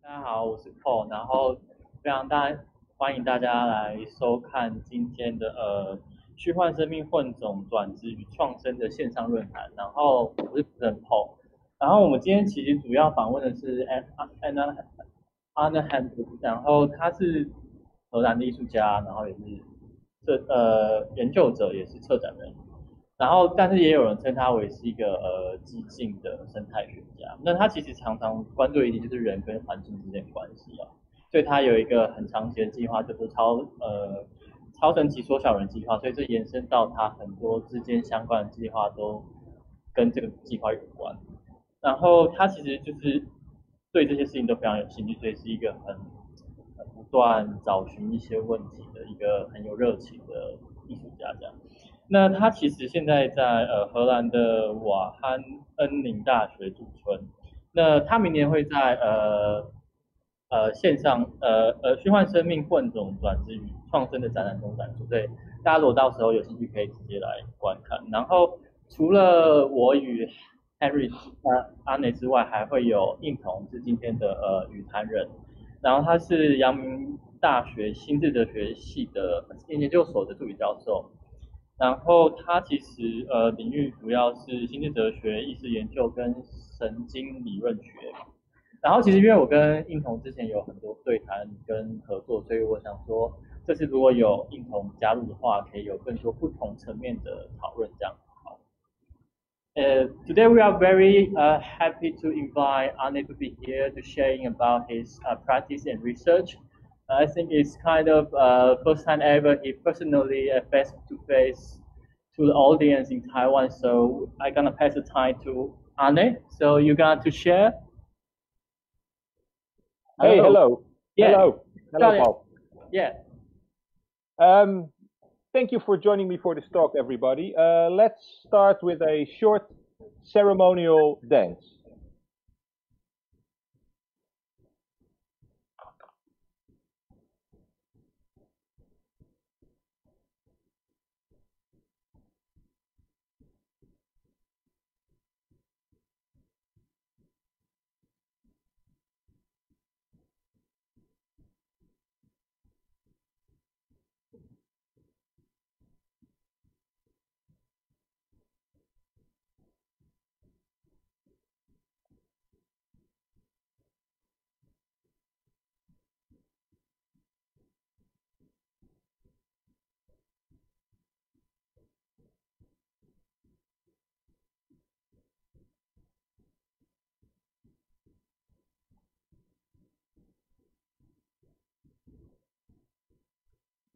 大家好，我是 Paul，然后非常欢迎大家来收看今天的虚幻生命混种转殖与创生的线上论坛。然后我是主持人 Paul，然后我们今天其实主要访问的是 Arne Hendriks，然后他是荷兰的艺术家，然后也是研究者，也是策展人。然后，但是也有人称他为是一个激进的生态学家。那他其实常常关注的议题就是人跟环境之间的关系啊，所以他有一个很长期的计划，就是超神奇缩小人计划，所以这延伸到他很多之间相关的计划都跟这个计划有关。然后他其实就是对这些事情都非常有兴趣，所以是一个很不断找寻一些问题的一个很有热情的艺术家这样。那他其实现在在荷兰的瓦罕恩宁大学驻村。那他明年会在线上虚幻生命混种转殖与创生的展览中展出，所以大家如果到时候有兴趣可以直接来观看。然后除了我与 Henry 阿内之外，还会有应彤是今天的语坛人，然后他是阳明大学心智哲学系的研究所的助理教授。然后他其实领域主要是心智哲学、意识研究跟神经理论学。然后其实因为我跟应彤之前有很多对谈跟合作，所以我想说，这次如果有应彤加入的话，可以有更多不同层面的讨论这样。好，Today we are very happy to invite Arne to be here to sharing about his practice and research. I think it's kind of first time ever he personally face to face to the audience in Taiwan. So I'm gonna pass the time to Arne. So you're gonna to share. Hey, hello. Yeah. Hello, Paul. Yeah. Thank you for joining me for this talk, everybody. Let's start with a short ceremonial dance.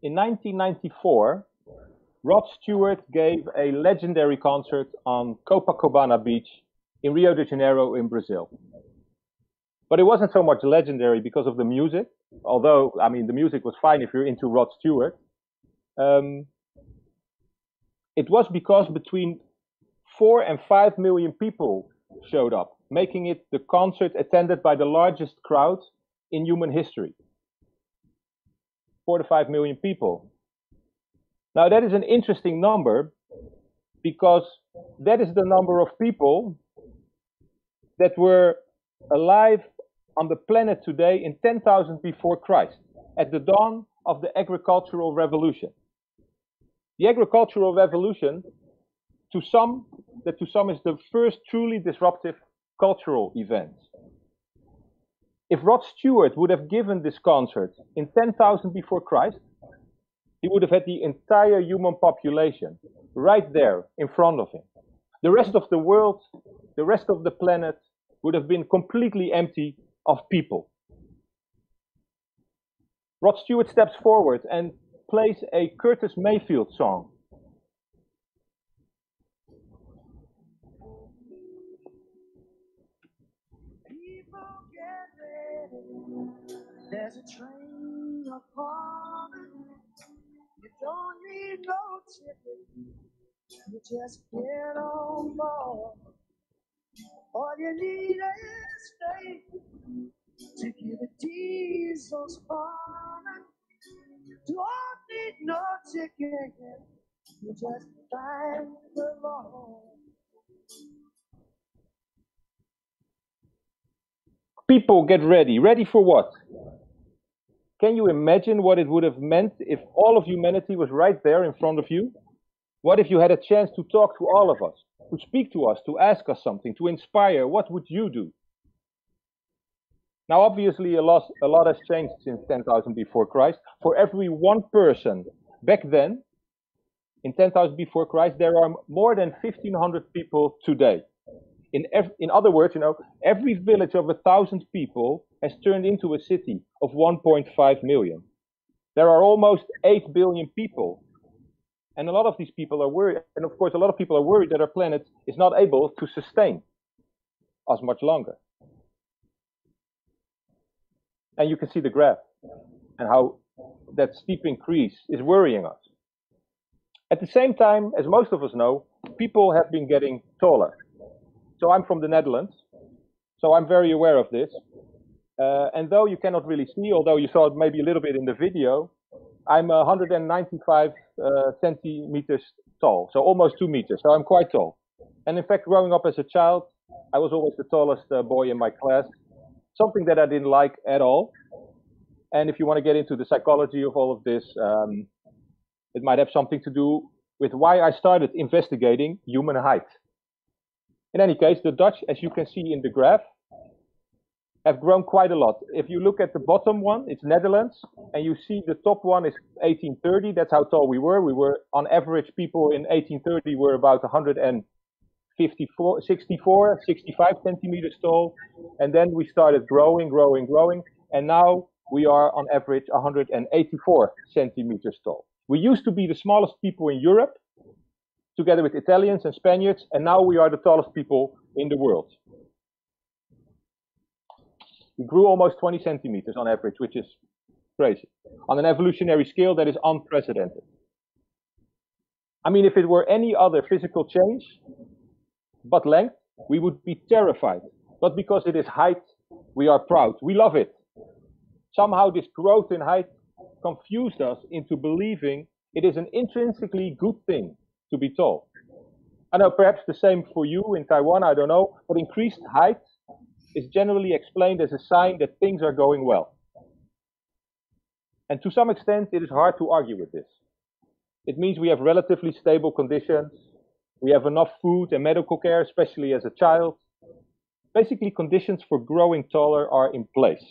In 1994, Rod Stewart gave a legendary concert on Copacabana Beach in Rio de Janeiro in Brazil. But it wasn't so much legendary because of the music, although, I mean, the music was fine if you're into Rod Stewart. It was because between 4 and 5 million people showed up, making it the concert attended by the largest crowd in human history. 4 to 5 million people. Now that is an interesting number because that is the number of people that were alive on the planet today in 10,000 before Christ, at the dawn of the agricultural revolution. The agricultural revolution, to some is the first truly disruptive cultural event. If Rod Stewart would have given this concert in 10,000 before Christ, he would have had the entire human population right there in front of him. The rest of the world, the rest of the planet would have been completely empty of people. Rod Stewart steps forward and plays a Curtis Mayfield song. There's a train coming. You don't need no ticket. You just get on board. All you need is faith to give a diesel spark. You don't need no ticket. You just thank the Lord. people, get ready. Ready for what? Can you imagine what it would have meant if all of humanity was right there in front of you? What if you had a chance to talk to all of us, to speak to us, to ask us something, to inspire? What would you do? Now, obviously, a lot has changed since 10,000 before Christ. For every one person back then, in 10,000 before Christ, there are more than 1,500 people today. In other words, every village of 1,000 people has turned into a city of 1.5 million. There are almost 8 billion people. And a lot of these people are worried, and of course a lot of people are worried that our planet is not able to sustain us much longer. And you can see the graph and how that steep increase is worrying us. At the same time, as most of us know, people have been getting taller. So I'm from the Netherlands, so I'm very aware of this. And though you cannot really see, although you saw it maybe a little bit in the video, I'm 195 centimeters tall, so almost 2 meters, so I'm quite tall. And in fact, growing up as a child, I was always the tallest boy in my class, something that I didn't like at all. And if you want to get into the psychology of all of this, it might have something to do with why I started investigating human height. In any case, the Dutch, as you can see in the graph, have grown quite a lot. If you look at the bottom one, it's Netherlands, and you see the top one is 1830. That's how tall we were. We were, on average, people in 1830 were about 154, 64, 65 centimeters tall. And then we started growing, and now we are on average 184 centimeters tall. We used to be the smallest people in Europe, together with Italians and Spaniards, and now we are the tallest people in the world. We grew almost 20 centimeters on average, which is crazy. On an evolutionary scale, that is unprecedented. I mean, if it were any other physical change, but length, we would be terrified. But because it is height, we are proud. We love it. Somehow this growth in height confused us into believing it is an intrinsically good thing to be tall. I know perhaps the same for you in Taiwan, I don't know, but increased height is generally explained as a sign that things are going well. And to some extent, it is hard to argue with this. It means we have relatively stable conditions, we have enough food and medical care, especially as a child. Basically, conditions for growing taller are in place.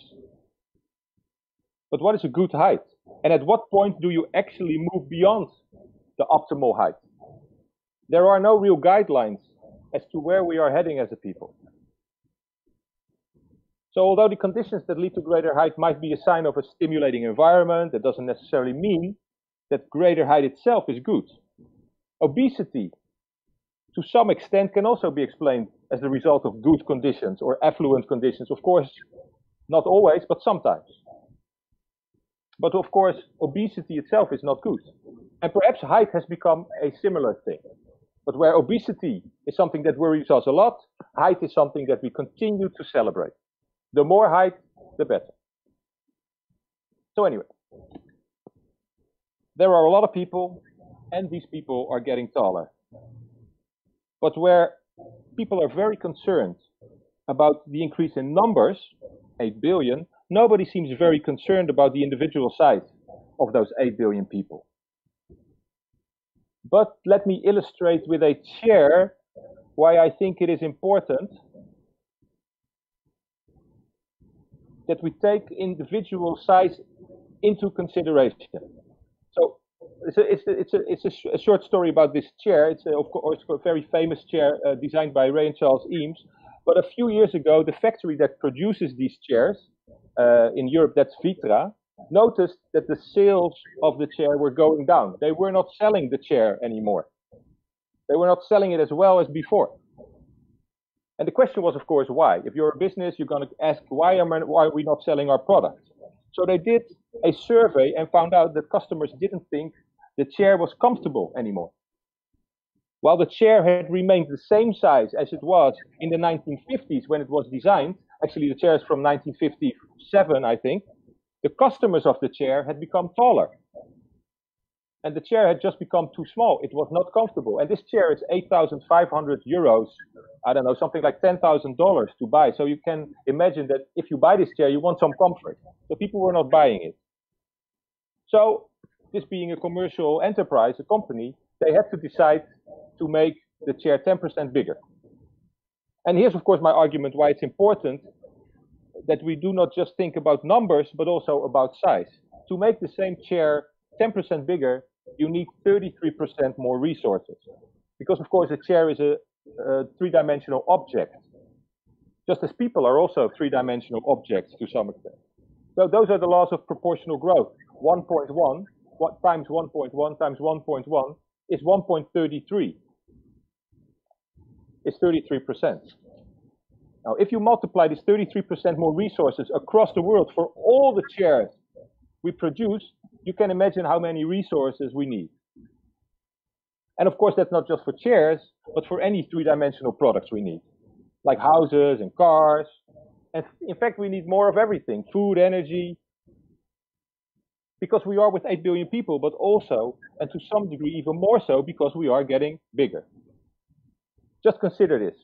But what is a good height? And at what point do you actually move beyond the optimal height? There are no real guidelines as to where we are heading as a people. So although the conditions that lead to greater height might be a sign of a stimulating environment, that doesn't necessarily mean that greater height itself is good. Obesity, to some extent, can also be explained as the result of good conditions or affluent conditions. Of course, not always, but sometimes. But of course, obesity itself is not good. And perhaps height has become a similar thing. But where obesity is something that worries us a lot, height is something that we continue to celebrate. The more height, the better. So anyway, there are a lot of people, and these people are getting taller. But where people are very concerned about the increase in numbers, 8 billion, nobody seems very concerned about the individual size of those 8 billion people. But let me illustrate with a chair why I think it is important that we take individual size into consideration. So it's a short story about this chair. It's of course a very famous chair designed by Ray and Charles Eames. But a few years ago, the factory that produces these chairs in Europe, that's Vitra, noticed that the sales of the chair were going down. They were not selling the chair anymore. They were not selling it as well as before. And the question was, of course, why? If you're a business, you're going to ask, why are we not selling our product? So they did a survey and found out that customers didn't think the chair was comfortable anymore. While the chair had remained the same size as it was in the 1950s when it was designed, actually the chair is from 1957, I think, the customers of the chair had become taller. And the chair had just become too small. It was not comfortable. And this chair is 8,500 euros I don't know, something like $10,000 to buy. So you can imagine that if you buy this chair, you want some comfort. So people were not buying it. So this being a commercial enterprise, a company, they had to decide to make the chair 10% bigger. And here's, of course, my argument why it's important that we do not just think about numbers, but also about size. To make the same chair 10% bigger, you need 33% more resources. Because, of course, a chair is a three-dimensional object, just as people are also three-dimensional objects to some extent. So those are the laws of proportional growth. 1.1 times 1.1 times 1.1 is 1.33. It's 33%. Now, if you multiply this 33% more resources across the world for all the chairs we produce, you can imagine how many resources we need. And of course, that's not just for chairs, but for any three-dimensional products we need, like houses and cars. And in fact, we need more of everything, food, energy, because we are with 8 billion people, but also, and to some degree even more so, because we are getting bigger. Just consider this.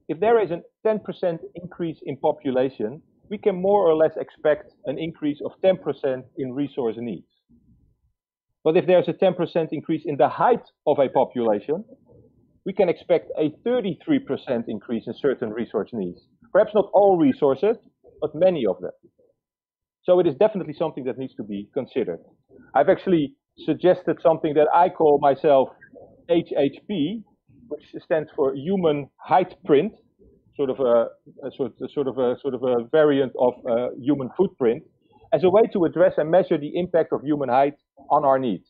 If there is a 10% increase in population, we can more or less expect an increase of 10% in resource needs. But if there's a 10% increase in the height of a population, we can expect a 33% increase in certain resource needs. Perhaps not all resources, but many of them. So it is definitely something that needs to be considered. I've actually suggested something that I call myself HHP, which stands for Human Height Print, sort of a variant of human footprint, as a way to address and measure the impact of human height on our needs.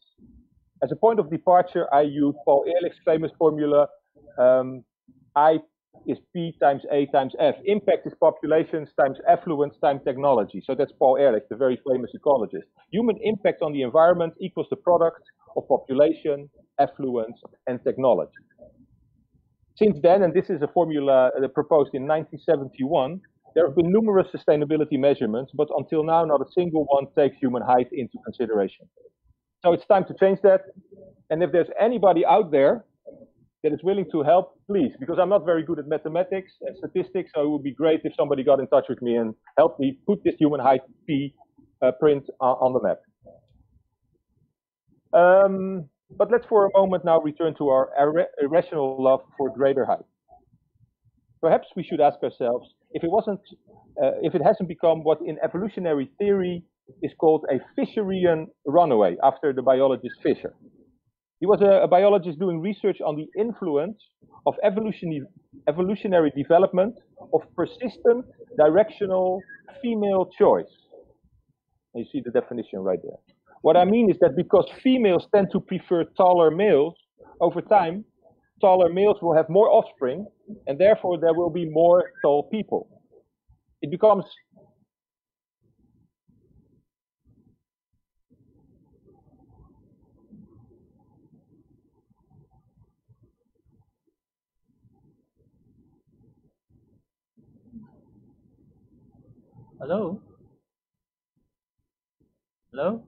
As a point of departure, I use Paul Ehrlich's famous formula, I is P times A times F. Impact is populations times affluence times technology. So that's Paul Ehrlich, the very famous ecologist. Human impact on the environment equals the product of population, affluence, and technology. Since then, and this is a formula proposed in 1971, there have been numerous sustainability measurements, but until now, not a single one takes human height into consideration. So it's time to change that. And if there's anybody out there that is willing to help, please, because I'm not very good at mathematics and statistics, so it would be great if somebody got in touch with me and helped me put this human height P print on the map. But let's for a moment now return to our irrational love for greater height. Perhaps we should ask ourselves if it hasn't become what in evolutionary theory is called a Fisherian runaway, after the biologist Fisher. He was a biologist doing research on the influence of evolutionary development of persistent directional female choice. And you see the definition right there. What I mean is that because females tend to prefer taller males, over time, taller males will have more offspring, and therefore there will be more tall people. It becomes Hello? Hello?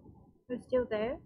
You're still there?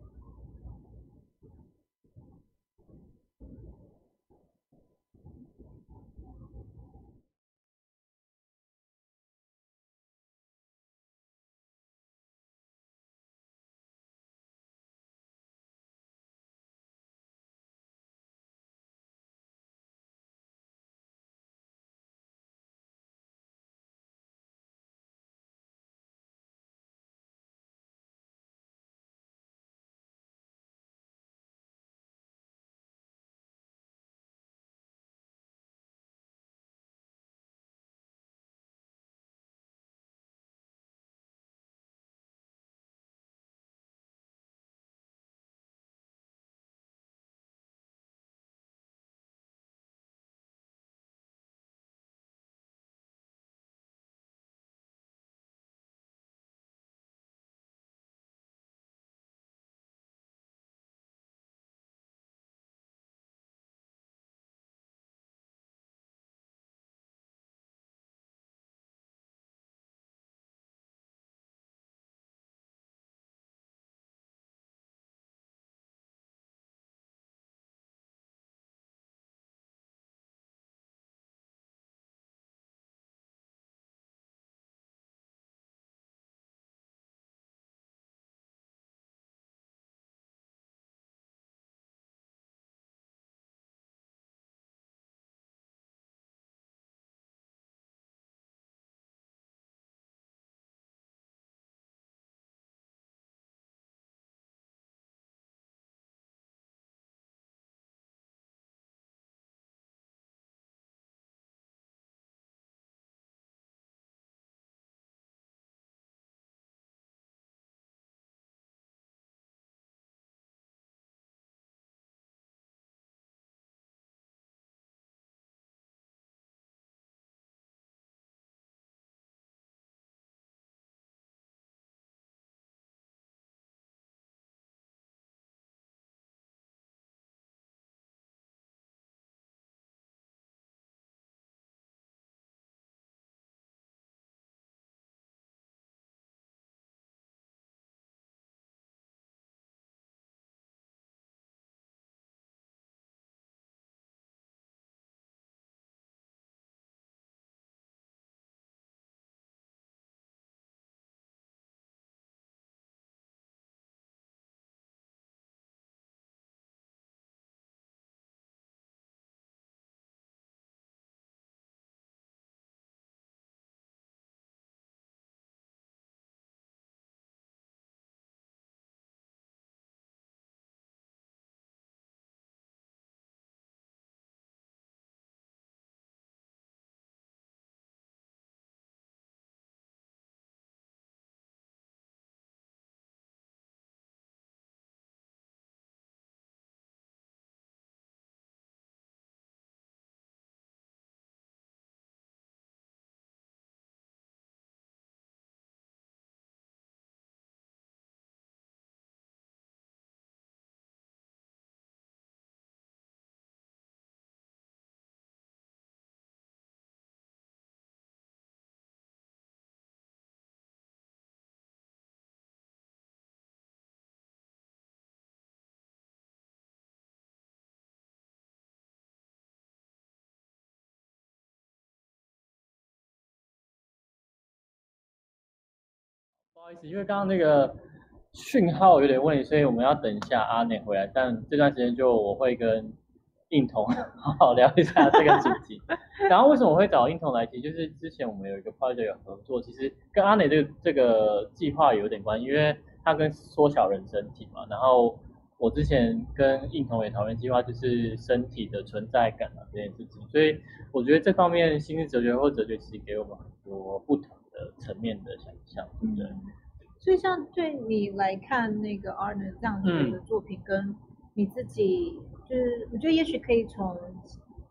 不好意思，因为刚刚那个讯号有点问题，所以我们要等一下阿内回来。但这段时间我会跟印彤好好聊一下这个主题。然后为什么我会找印彤来提？就是之前我们有一个 project 有合作，其实跟阿内这个计划有点关系，因为它跟缩小人身体嘛。然后我之前跟印彤也讨论计划，就是身体的存在感这件事情。所以我觉得这方面心理哲学或哲学其实给我们很多不同的层面的想象，对不对？所以像对你来看那个 Arne 这样子的作品，跟你自己就是我觉得也许可以从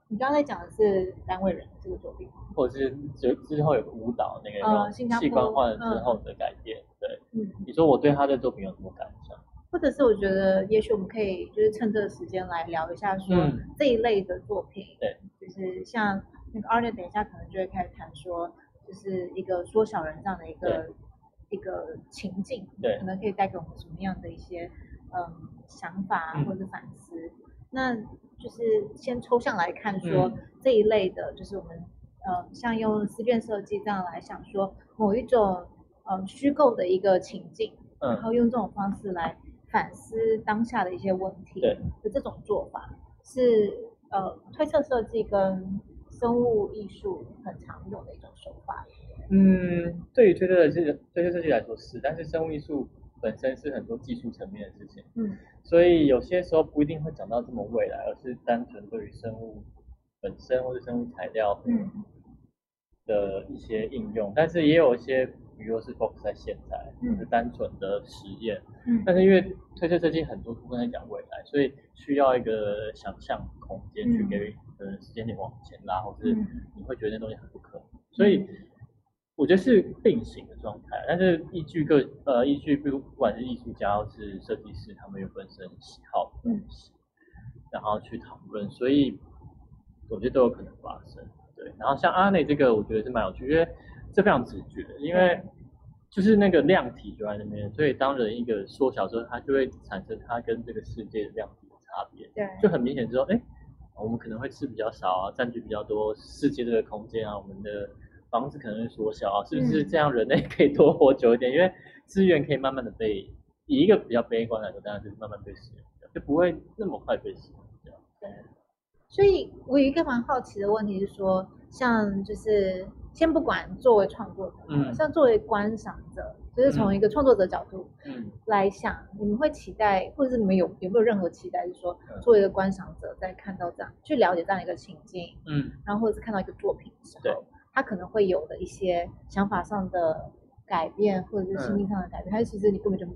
你刚才讲的是单位人这个作品，或者是之后有个舞蹈那个器官换了之后的改变，对，你说我对他的作品有什么感想？或者是我觉得也许我们可以就是趁这个时间来聊一下说这一类的作品，对，就是像那个 Arne 等一下可能就会开始谈说，就是一个缩小人这样的一个情境，对，可能可以带给我们什么样的一些想法或者反思。那就是先抽象来看说这一类的，就是我们像用思辨设计这样来想说某一种虚构的一个情境，然后用这种方式来反思当下的一些问题的这种做法，是推测设计跟生物艺术很常用的一种手法。对于推测设计来说是，但是生物艺术本身是很多技术层面的事情，所以有些时候不一定会讲到这么未来，而是单纯对于生物本身或者生物材料的一些应用，但是也有一些，比如说是 focus 在现在，是单纯的实验，但是因为推测设计很多部分在讲未来，所以需要一个想象空间去给予时间点往前拉，或是你会觉得那东西很不可能，所以我觉得是并行的状态，但是依据不管是艺术家或是设计师，他们有本身喜好的东西，然后去讨论，所以我觉得都有可能发生。对，然后像阿内这个，我觉得是蛮有趣，因为这非常直觉，因为就是那个量体就在那边，所以当人一个缩小之后，它就会产生它跟这个世界的量体的差别，对，就很明显之后，我们可能会吃比较少啊，占据比较多世界这个空间啊，我们的房子可能会缩小啊，是不是这样人类可以多活久一点？因为资源可以慢慢的被，以一个比较悲观来说，当然就是慢慢被使用掉，就不会那么快被使用掉。对，所以我有一个蛮好奇的问题是说，像就是先不管作为创作者，像作为观赏者，就是从一个创作者角度来想，你们会期待，或者是你们有没有任何期待，是说作为一个观赏者在看到这样去了解这样一个情境，然后或者是看到一个作品的时候，他可能会有的一些想法上的改变，或者是心境上的改变，还是其实你根本就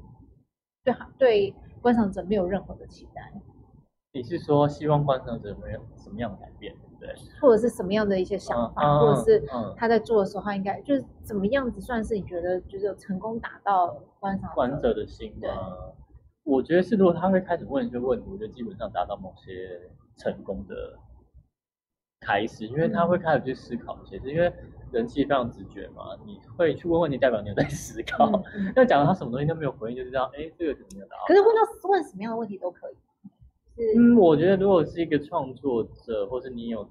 对观赏者没有任何的期待？你是说希望观赏者有什么样的改变，对不对？或者是什么样的一些想法，或者是他在做的时候，他应该就是怎么样子算是你觉得就是有成功打到观者的心吗？我觉得是，如果他会开始问一些问题，我觉得基本上达到某些成功的开始，因为他会开始去思考一些事，因为人其实非常直觉嘛，你会去问问题，代表你有在思考。那假如他什么东西都没有回应，就知道这个肯定有答案。可是问什么样的问题都可以。我觉得如果是一个创作者，或是你有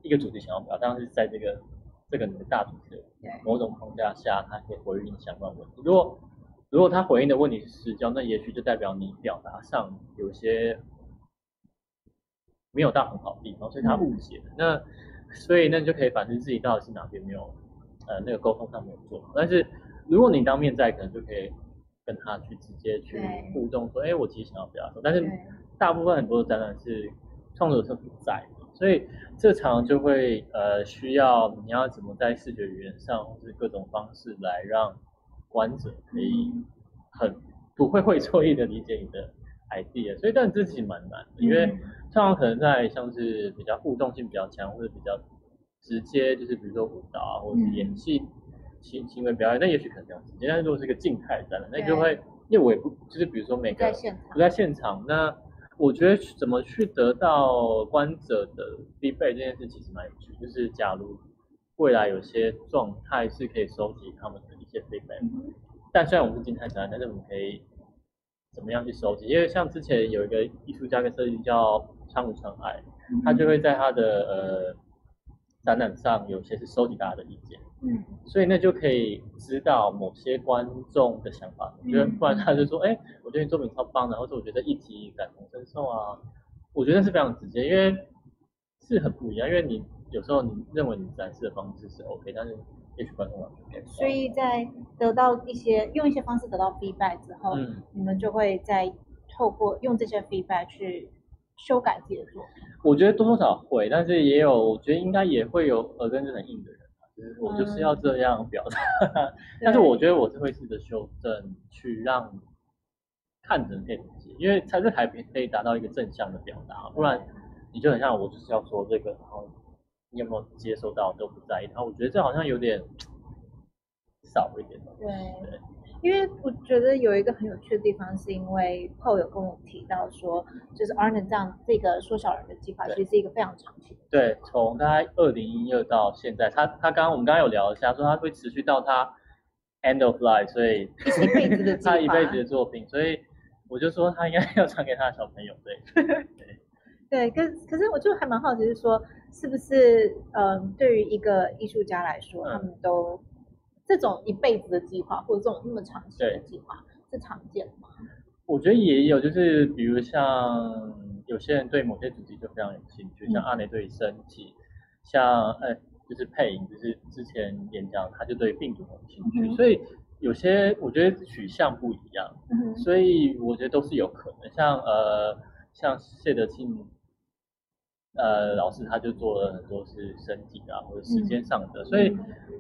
一个主题想要表达，当然是在这个你的大主题的某种框架下，他可以回应相关问题。如果他回应的问题是失焦，那也许就代表你表达上有些没有到很好的地方，所以他误解了。所以你就可以反思自己到底是哪边没有那个沟通上没有做好。但是如果你当面在，可能就可以跟他去直接去互动说，我其实想要表达什么。但是大部分很多的展览是创作者不在的，所以这场就会需要你要怎么在视觉语言上或是各种方式来让观者可以很不会会错意的理解你的 idea。所以但这其实蛮难的，因为通常可能在像是比较互动性比较强或者比较直接，就是比如说舞蹈啊或者是演戏行为表演，那也许可能比较直接。但是如果是一个静态的展览，那就会因为我也不就是比如说每个不在现场，那我觉得怎么去得到观者的 feedback 这件事其实蛮有趣，就是假如未来有些状态是可以收集他们的一些 feedback，但虽然我们是静态展览，但是我们可以怎么样去收集？因为像之前有一个艺术家跟设计叫仓武长爱，他就会在他的展览上有些是收集大家的意见，所以那就可以知道某些观众的想法。我觉得不然他就说，我觉得你作品超棒的，或者我觉得议题感同身受啊，我觉得是非常直接，因为是很不一样。因为你有时候你认为你展示的方式是 OK， 但是也许观众完全 get 不到。所以在得到用一些方式得到 feedback 之后，你们就会再透过用这些 feedback 去修改自己的作品。我觉得多多少会，但是也有，我觉得应该也会有耳根子很硬的人，就是我就是要这样表达。但是我觉得我是会试着修正，去让看的人可以理解，因为才可以达到一个正向的表达，不然你就很像我就是要说这个，然后你有没有接收到都不在意，然后我觉得这好像有点少一点。对，因为我觉得有一个很有趣的地方，是因为 Paul 有跟我提到说，就是 Arne 这个缩小人的计划，其实是一个非常长期的。对，从大概2012到现在，我们刚刚有聊一下，说他会持续到他 end of life， 所以一辈子的计划，他一辈子的作品，所以我就说他应该要传给他的小朋友，对，可是我就还蛮好奇，是说是不是对于一个艺术家来说，他们都这种一辈子的计划，或者这种那么长期的计划是常见的吗？我觉得也有，就是比如像有些人对某些主题就非常有兴趣，像阿内对身体，像就是配音，就是之前演讲他就对病毒很有兴趣，所以有些我觉得取向不一样，所以我觉得都是有可能。像谢德庆老师他就做了很多是身体啊或者时间上的，所以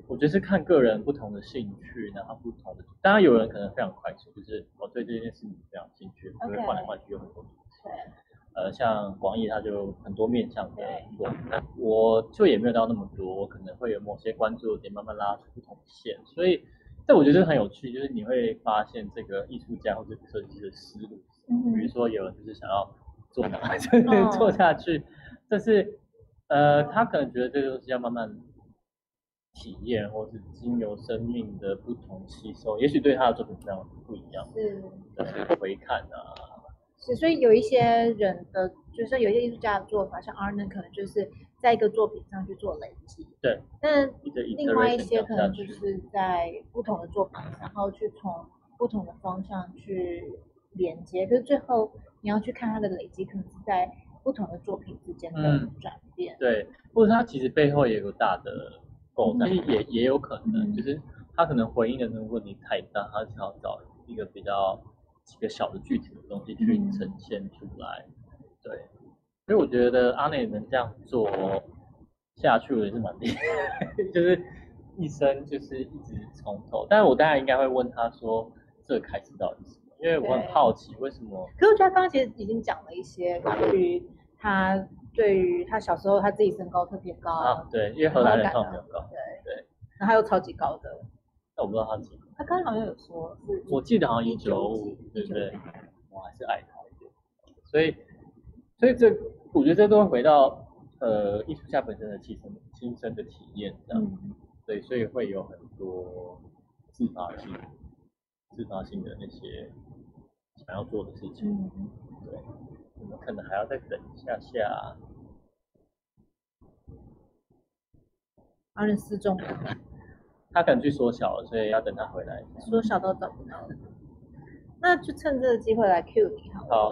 我觉得是看个人不同的兴趣，然后不同的，当然有人可能非常快速，就是我对这件事情非常兴趣，就会换来换去有很多东西。像广义他就很多面向的做，我就也没有到那么多，我可能会有某些关注的点慢慢拉出不同的线，所以但我觉得很有趣，就是你会发现这个艺术家或者设计师的思路，比如说有人就是想要做哪就是做下去，但是他可能觉得这个东西要慢慢体验，或是经由生命的不同吸收，也许对他的作品非常不一样，是回看啊。所以有一些人的，就是有一些艺术家的做法，像 Arne 可能就是在一个作品上去做累积，对。但另外一些可能就是在不同的作品，然后去从不同的方向去连接，可是最后你要去看它的累积，可能是在不同的作品之间的转变。对，或者它其实背后也有大的构造，也有可能，就是他可能回应的那个问题太大，他想要找一个比较几个小的具体的东西去呈现出来，对，所以我觉得阿内能这样做下去也是蛮厉害，就是一生就是一直从头，但是我当然应该会问他说这开始到底是什么，因为我很好奇为什么。可是我觉得他刚刚其实已经讲了一些对于他小时候他自己身高特别高对，因为荷兰人特别高，对，然后他又超级高的。但我不知道他几个。他刚刚好像有说是，我记得好像195，对不对？我还是矮他一点，所以我觉得这都会回到艺术家本身的亲身的体验这样，对，所以会有很多自发性的那些想要做的事情，对，我们可能还要再等一下。Arne失踪了。他可能去缩小了，所以要等他回来。缩小都找不到，那就趁这个机会来 cue 你好了。好，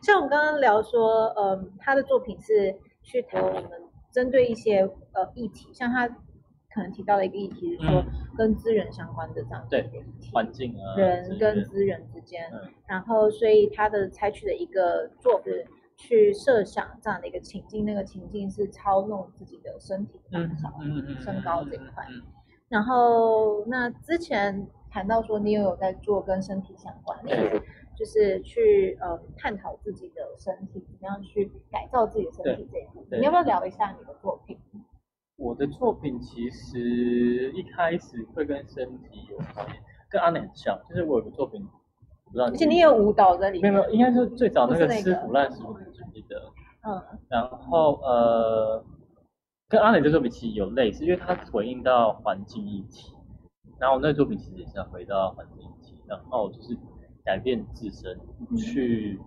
像我们刚刚聊说，他的作品是去谈我们针对一些议题，像他可能提到的一个议题是说跟资源相关的这样的一个议题，环境啊，人跟资源之间，然后所以他的采取的一个做法去设想这样的一个情境，那个情境是操弄自己的身体大小、身高这一块。然后那之前谈到说你也有在做跟身体相关的，就是去探讨自己的身体，怎么样去改造自己的身体这一部分。你要不要聊一下你的作品？我的作品其实一开始会跟身体有关，跟阿内很像，就是我有个作品。而且你也有舞蹈在里面。没有，应该是最早那个吃腐烂食物的记得。然后跟阿磊这作品其实有类似，因为它回应到环境议题。然后那作品其实也是要回到环境议题，然后就是改变自身，去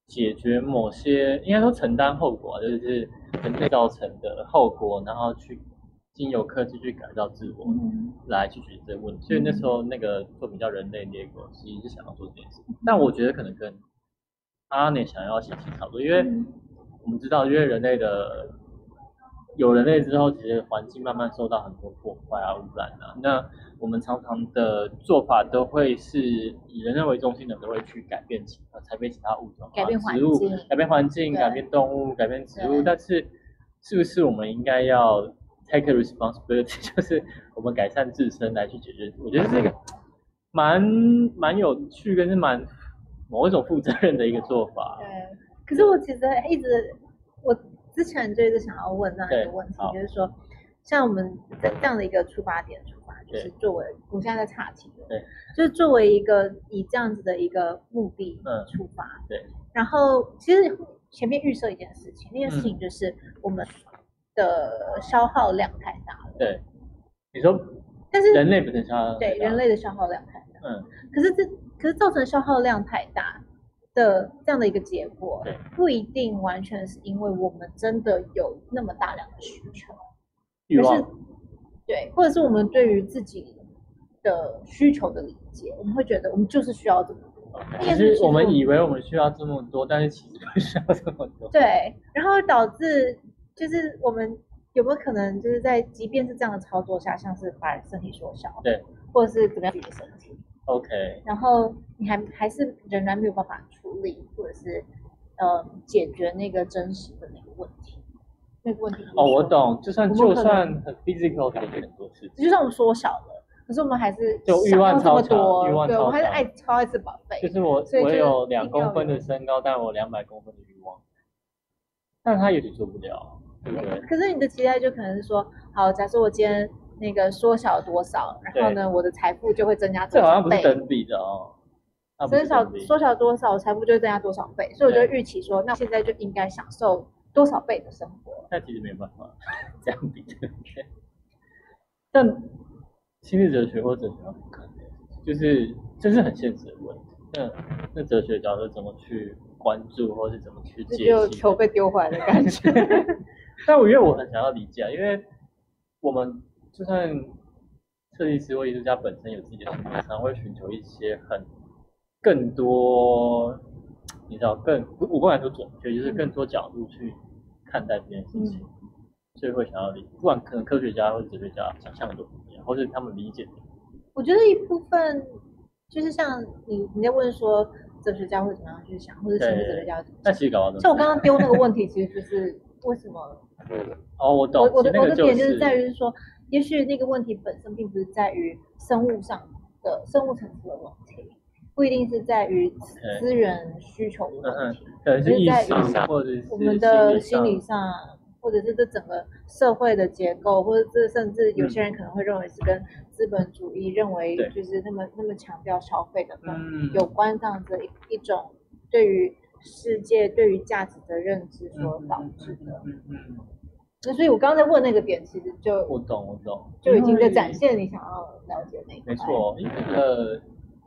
解决某些应该说承担后果，就是人类造成的后果，然后去经由科技去改造自我，来去解决这个问题。所以那时候那个作品叫《人类猎狗》，其实是想要做这件事。但我觉得可能跟阿内想要心情差不多，因为我们知道，因为有人类之后，其实环境慢慢受到很多破坏啊、污染啊。那我们常常的做法都会是以人类为中心的，都会去改变其他物种、改变植物、改变环境、改变动物、改变植物。但是，是不是我们应该要 take a responsibility， 就是我们改善自身来去解决？我觉得是一个蛮有趣，跟是某一种负责任的一个做法。对，可是我其实我之前就一直想要问这样一个问题，就是说，像我们这样的一个出发点，就是作为我现在在岔题了，对，就是作为一个以这样子的一个目的出发，对。然后其实前面预设一件事情，那件事情就是我们的消耗量太大了。对，你说，但是人类本身消耗量对人类的消耗量太大，可是造成消耗量太大的这样的一个结果，不一定完全是因为我们真的有那么大量的需求，欲望，对，或者是我们对于自己的需求的理解，我们会觉得我们就是需要这么多。其实我们以为我们需要这么多，但是其实不需要这么多。对，然后导致就是我们有没有可能就是即便是这样的操作下，像是把身体缩小，对，或者是怎么样自己的身体。OK， 然后你还是仍然没有办法处理，或者是解决那个真实的那个问题。那个问题我懂，就算很 physical 可以做很多事情，就算我们缩小了，可是我们还是就欲望超强，对，我们还是超爱吃饱费。就是我有2公分的身高，但我200公分的欲望，但他也许做不了，对不对？可是你的期待就可能是说，好，假设我今天那个缩小多少，然后呢，我的财富就会增加多少倍。这好像不是等比的哦。缩小多少，财富就会增加多少倍，所以我就预期说，那现在就应该享受多少倍的生活。但其实没有办法这样比，对不对？但心理哲学或哲学要看，就是这是很现实的问题。那哲学角度怎么去关注，或是怎么去解析？就球被丢回来的感觉。但因为我很想要理解，因为我们就算设计师或艺术家本身有自己的想法，常会寻求一些更多，你知道我不敢说准确，就是更多角度去看待这件事情，所以会想要理解，不管可能科学家或者哲学家想象的都不一样，或是他们理解的。我觉得一部分就是像你在问说哲学家会怎么样去想，或者心理哲学家会怎么想。但其实搞到像我刚刚丢那个问题，其实就是为什么？我懂。我的点就是在于说，也许那个问题本身并不是在于生物层次的问题。不一定是在于资源需求的问题，可能是意识上，或者是我们的心理上，或者是这整个社会的结构，或者是甚至有些人可能会认为是跟资本主义认为就是那么强调消费的有关这样子一种对于世界、对于价值的认知所导致的。那所以我刚刚在问那个点，其实就我懂，就已经在展现你想要了解那个。没错，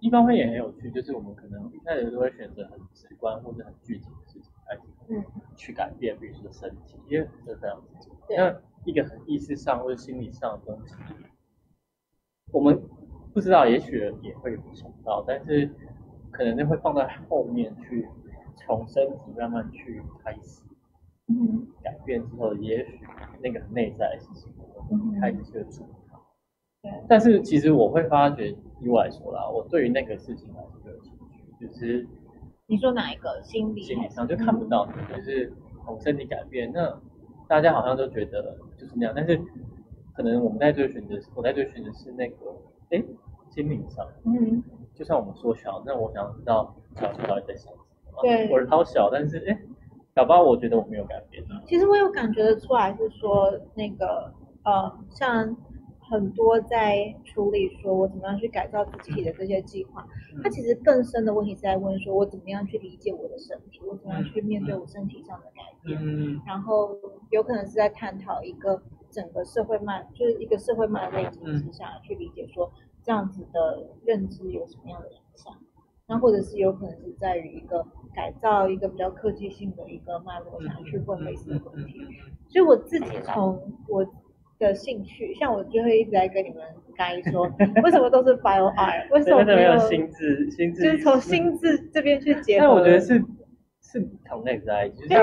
一方面也很有趣，就是我们可能一开始都会选择很直观或者很具体的事情开始去改变，比如说身体，因为这非常直接。那一个很意识上或者心理上的东西，我们不知道，也许也会有想到，但是可能会放在后面去从身体慢慢去开始改变之后，也许那个很内在的事情开始去处理它。但是其实我会发觉，以我来说啦，我对于那个事情还是有兴趣，就是你说哪一个心理上就看不到，就是从身体改变，那大家好像都觉得就是那样，但是可能我在追寻的是那个心灵上，就算我们缩小，那我想要知道小到底在想什么，对，我超小，但是搞不好我觉得我没有改变啊。其实我有感觉得出来，是说那个像很多在处理说我怎么样去改造自己的这些计划，它其实更深的问题是在问说我怎么样去理解我的身体，我怎么样去面对我身体上的改变，然后有可能是在探讨一个整个社会就是一个社会脉类之下去理解说这样子的认知有什么样的影响。那或者是有可能是在于一个改造一个比较科技性的一个脉络下去问类似的问题。所以我自己从我的兴趣，像我就会一直在跟你们说，为什么都是 bio art， 为什么没有心智，就是从心智这边去结合。但我觉得是 connect 在一起，就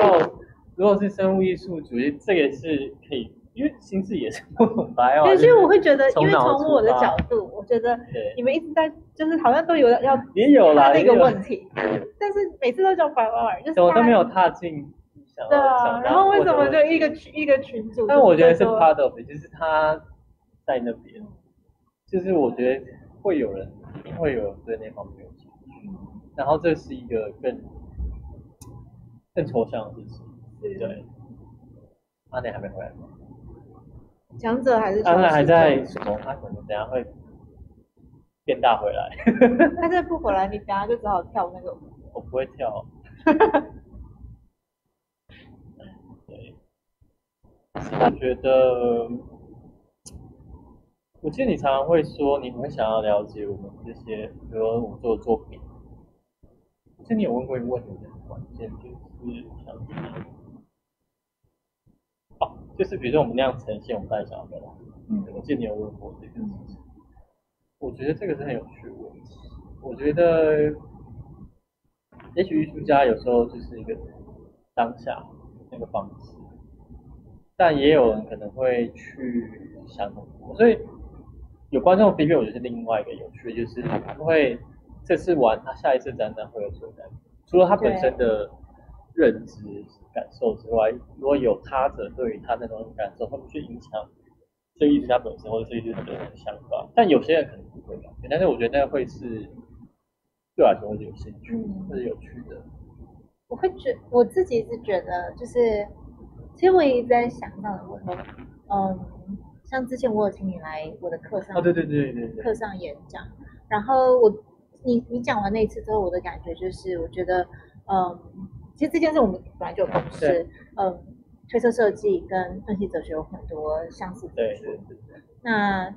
如果是生物艺术主义，这个是可以。因为心智也是某种 bio， 对，所以我会觉得，因为从我的角度，我觉得你们一直在，就是好像都有要也有啦那个问题，但是每次都叫 bio art， 就是我都没有踏进。对啊，然后为什么就一个群组？但我觉得是 part of it， 就是他在那边，就是我觉得会有人对那方面有兴趣，然后这是一个更抽象的事情。对，阿内还没回来吗？讲者还是阿内还在什么？他可能等下会变大回来。他再不回来，你等下就只好跳那个舞。我不会跳。对，我觉得，我记得你常常会说，你会想要了解我们这些，比如说我们做的作品。我记得你有问过一个问题很关键，就是想就是比如说我们那样呈现，我们到底想要干嘛？我记得你有问过这个事情。我觉得这个是很有趣的问题。我觉得，也许艺术家有时候就是一个当下那个方式，但也有人可能会去想很多，所以有观众批评，我觉得是另外一个有趣的，就是他会这次玩，他下一次展览会有所改变，除了他本身的认知感受之外，如果有他者对于他那种感受，会不会去影响这个艺术家本身或者这个艺术家本身的想法？但有些人可能不会改变，但是我觉得那个会是对我来说会是有兴趣，或者有趣的。我自己是觉得，就是其实我也一直在想这样的问题。像之前我有请你来我的课上，对，课上演讲，然后你讲完那一次之后，我的感觉就是，我觉得，其实这件事我们本来就有共识，推测设计跟分析哲学有很多相似之处。对。那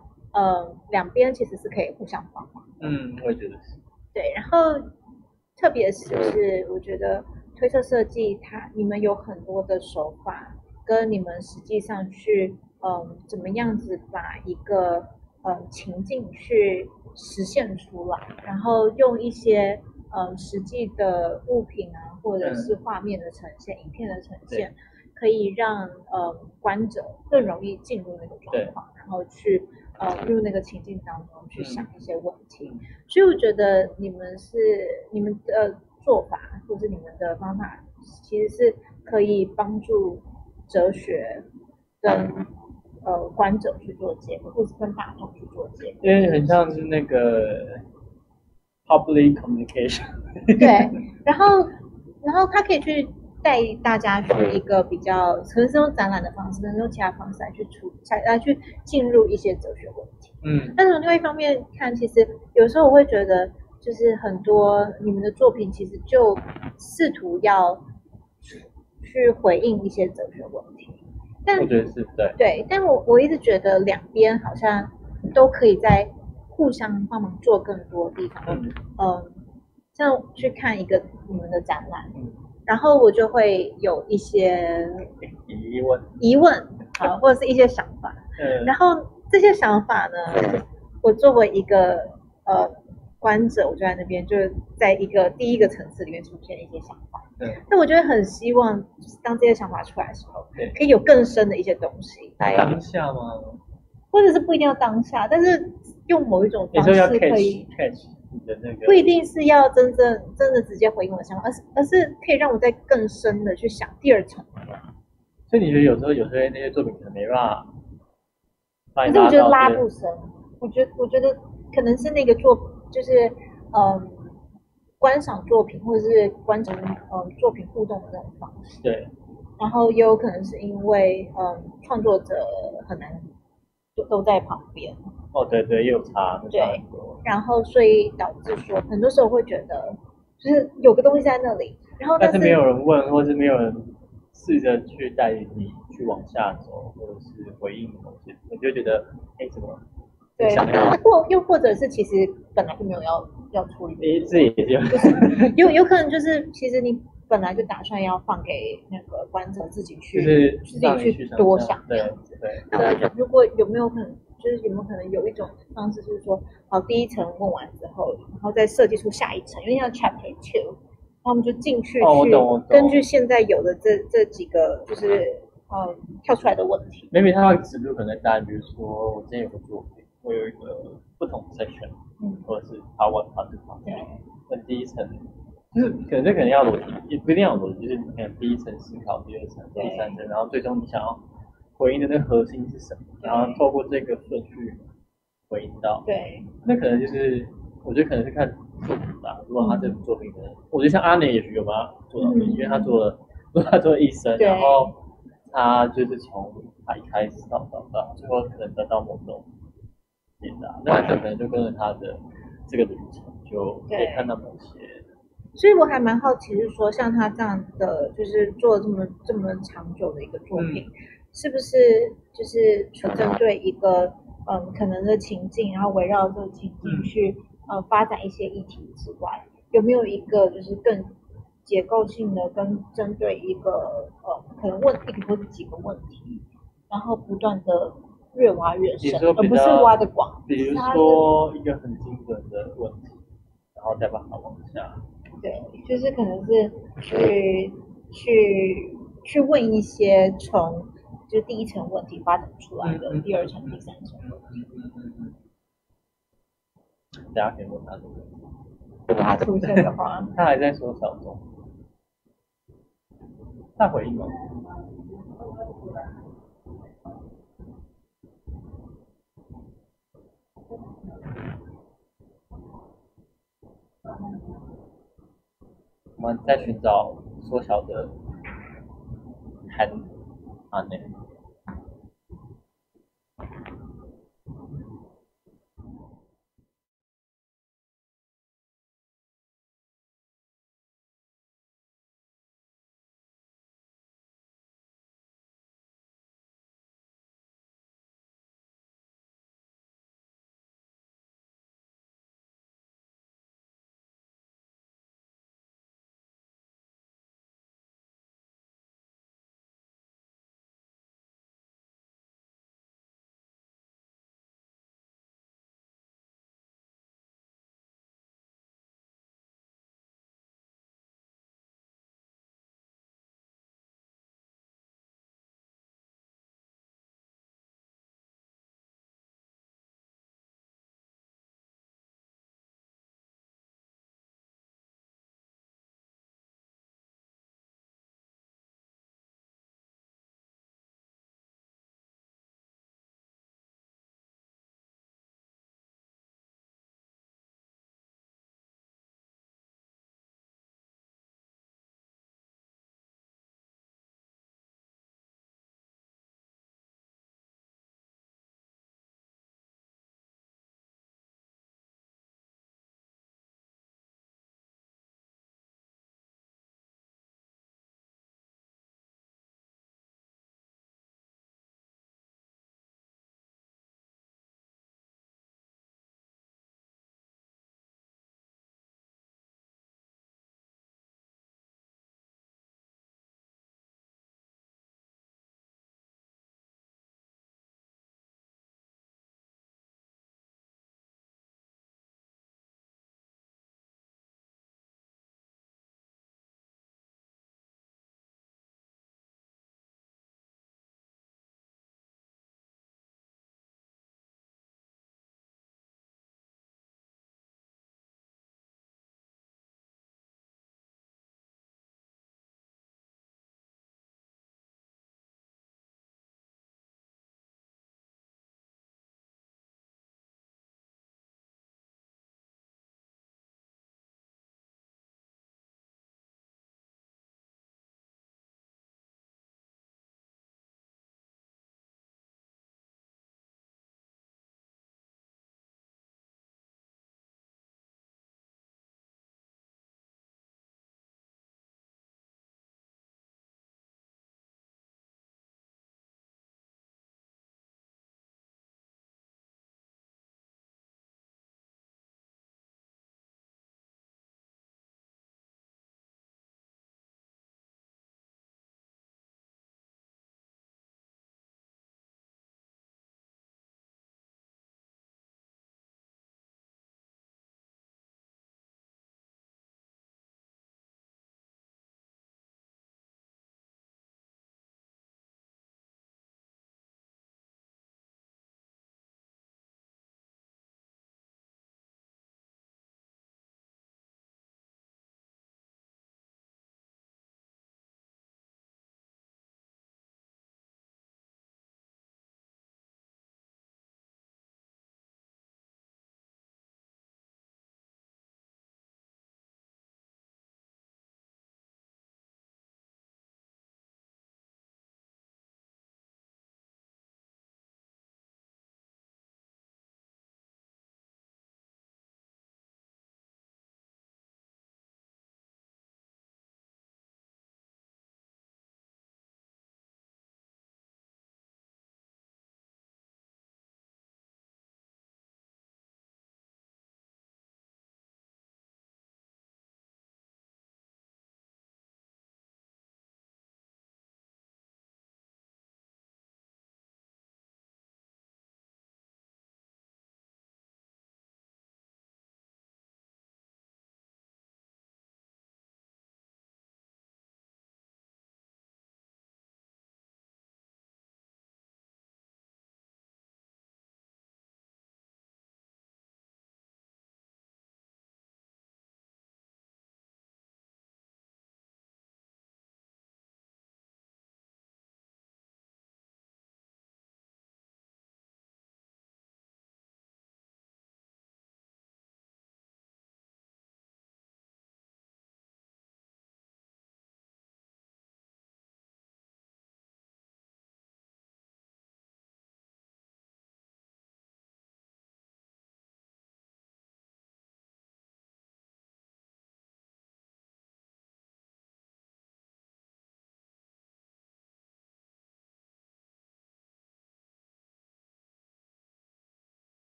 两边其实是可以互相帮忙。我也觉得是。对，然后特别是我觉得推测设计你们有很多的手法，跟你们实际上去怎么样子把一个情境去实现出来，然后用一些实际的物品啊，或者是画面的呈现、影片的呈现，可以让观者更容易进入那个状况，然后去入那个情境当中去想一些问题。所以我觉得你们的做法或是你们的方法，其实是可以帮助哲学跟观者去做结合，或是跟大众去做结合，因为很像是那个 public communication。对，然后他可以去带大家去一个比较，可能是用展览的方式，可能用其他方式来去进入一些哲学问题。但从另外一方面看，其实有时候我会觉得，就是很多你们的作品其实就试图要去回应一些哲学问题。但我觉得是对，但我一直觉得两边好像都可以在互相帮忙做更多地方。像去看一个你们的展览，然后我就会有一些疑问或者是一些想法。然后这些想法呢，我作为一个观者，我就在那边就是在一个第一个层次里面出现一些想法。那我就会很希望，就是当这些想法出来的时候，可以有更深的一些东西来当下吗？或者是不一定要当下，但是用某一种方式可以 catch 你的那个，不一定是要真的直接回应我的想法，而是可以让我再更深的去想第二层。所以你觉得有时候那些作品可能没办法，可是我觉得拉不深。我觉得可能是那个就是观赏作品或者是观察作品互动的那种方式。对。然后也有可能是因为创作者很难都在旁边。对，也有差。对。然后所以导致说，很多时候会觉得就是有个东西在那里，然后但是没有人问，或是没有人试着去带领你去往下走，或者是回应某些，你就觉得怎么对，想要，又或者是其实本来就没有要处理，这也就是有可能就是其实你本来就打算要放给那个观者自己去，就是自己去多想这样子。对。那我觉得如果有没有可能，就是有没有可能有一种方式，就是说，好，第一层问完之后，然后再设计出下一层，因为像 Chapter 2，他们就进去我懂根据现在有的这几个就是跳出来的问题。maybe 他会指路可能大，比如说我之前有个作品，我有一个不同 section，或者是 part 1 part 2 part 3，那第一层就是可能要逻辑，也不一定要逻辑，就是你看第一层思考，第二层、第三层，然后最终你想要回应的那个核心是什么，然后透过这个顺序回应到。对，那可能就是我觉得可能是看作品吧。如果他这部作品的，我觉得像阿年也许有把它做到，因为他做了一生，然后他就是从他一开始到最后可能得到某种解答，那可能就跟着他的这个旅程，就可以看到某些。所以我还蛮好奇，是说像他这样的，就是做了这么长久的一个作品，是不是就是纯针对一个可能的情境，然后围绕这个情境去发展一些议题之外，有没有一个就是更结构性的，跟针对一个可能问题或者几个问题，然后不断的越挖越深，而不是挖的广。比如说一个很精准的问题，然后再把它往下。对，就是可能是去问一些从就是第一层问题发展出来的第二层、第三层问题。大家可以问他这个问题。如果他出现的话，他还在缩小中。他回应吗？我们在寻找缩小的Arne。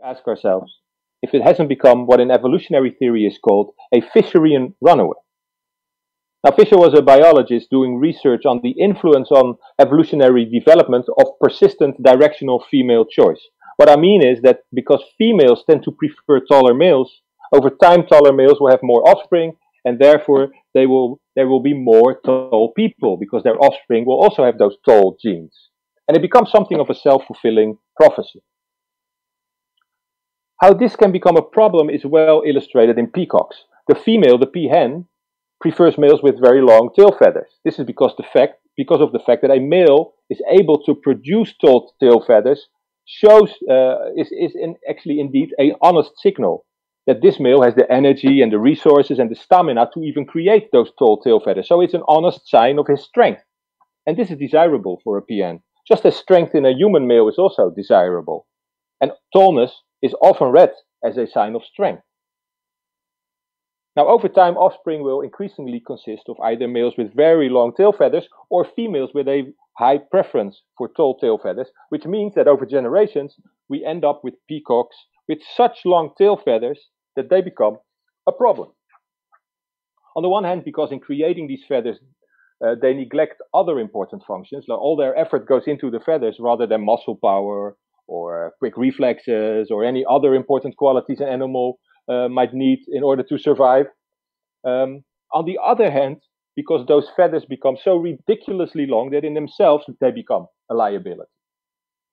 Ask ourselves if it hasn't become what in evolutionary theory is called a Fisherian runaway. Now, Fisher was a biologist doing research on the influence on evolutionary development of persistent directional female choice. What I mean is that because females tend to prefer taller males, over time taller males will have more offspring, and therefore there will be more tall people because their offspring will also have those tall genes. And it becomes something of a self-fulfilling prophecy. How this can become a problem is well illustrated in peacocks. The female, the peahen, prefers males with very long tail feathers. This is because of the fact that a male is able to produce tall tail feathers actually indeed an honest signal that this male has the energy and the resources and the stamina to even create those tall tail feathers. So it's an honest sign of his strength. And this is desirable for a peahen. Just as strength in a human male is also desirable. And tallness is often read as a sign of strength. Now, over time, offspring will increasingly consist of either males with very long tail feathers or females with a high preference for tall tail feathers, which means that over generations, we end up with peacocks with such long tail feathers that they become a problem. On the one hand, because in creating these feathers, they neglect other important functions. Like all their effort goes into the feathers rather than muscle power or quick reflexes or any other important qualities an animal might need in order to survive. On the other hand, because those feathers become so ridiculously long that in themselves they become a liability.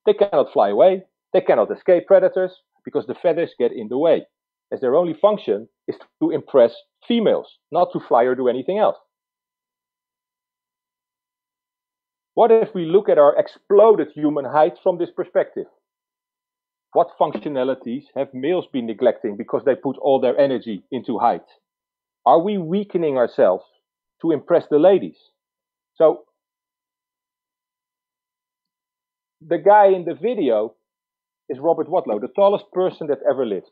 They cannot fly away, they cannot escape predators because the feathers get in the way, as their only function is to impress females, not to fly or do anything else. What if we look at our exploded human height from this perspective? What functionalities have males been neglecting because they put all their energy into height? Are we weakening ourselves to impress the ladies? So, the guy in the video is Robert Wadlow, the tallest person that ever lived.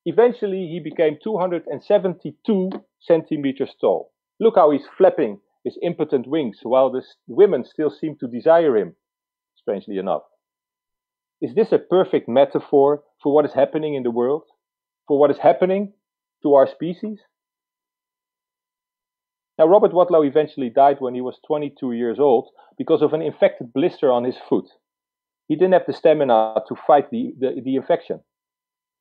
Eventually, he became 272 centimeters tall. Look how he's flapping his impotent wings while the women still seem to desire him, strangely enough. Is this a perfect metaphor for what is happening in the world? For what is happening to our species? Now, Robert Wadlow eventually died when he was 22 years old because of an infected blister on his foot. He didn't have the stamina to fight the infection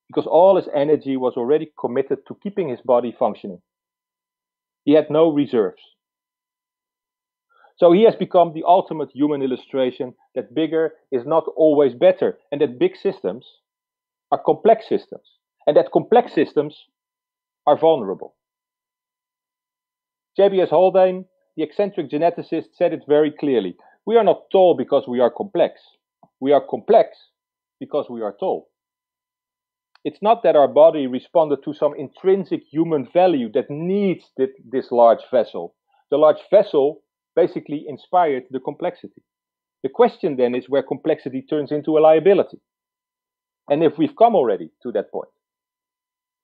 because all his energy was already committed to keeping his body functioning. He had no reserves. So he has become the ultimate human illustration that bigger is not always better, and that big systems are complex systems, and that complex systems are vulnerable. J.B.S. Haldane, the eccentric geneticist, said it very clearly. We are not tall because we are complex. We are complex because we are tall. It's not that our body responded to some intrinsic human value that needs this large vessel. The large vessel basically inspired the complexity. The question then is where complexity turns into a liability. And if we've come already to that point.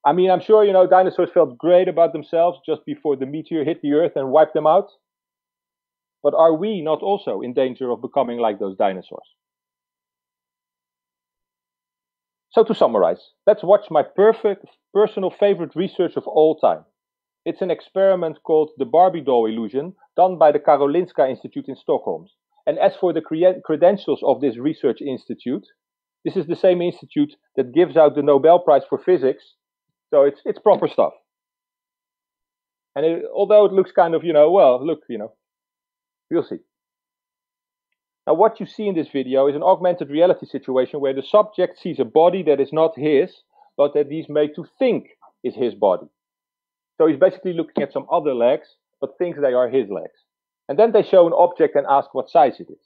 I mean, I'm sure, dinosaurs felt great about themselves just before the meteor hit the earth and wiped them out. But are we not also in danger of becoming like those dinosaurs? So to summarize, let's watch my perfect personal favorite research of all time. It's an experiment called the Barbie doll illusion, done by the Karolinska Institute in Stockholm. And as for the credentials of this research institute, this is the same institute that gives out the Nobel Prize for Physics, so it's proper stuff. And although it looks kind of, we'll see. Now what you see in this video is an augmented reality situation where the subject sees a body that is not his, but that he's made to think is his body. So he's basically looking at some other legs, but thinks they are his legs. And then they show an object and ask what size it is.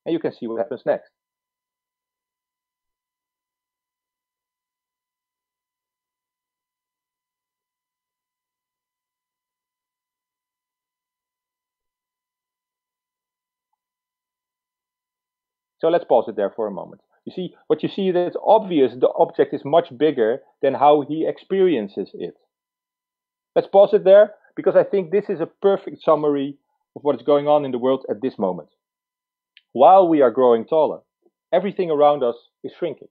And you can see what happens next. So let's pause it there for a moment. You see, what you see that it's obvious the object is much bigger than how he experiences it. Let's pause it there, because I think this is a perfect summary of what is going on in the world at this moment. While we are growing taller, everything around us is shrinking.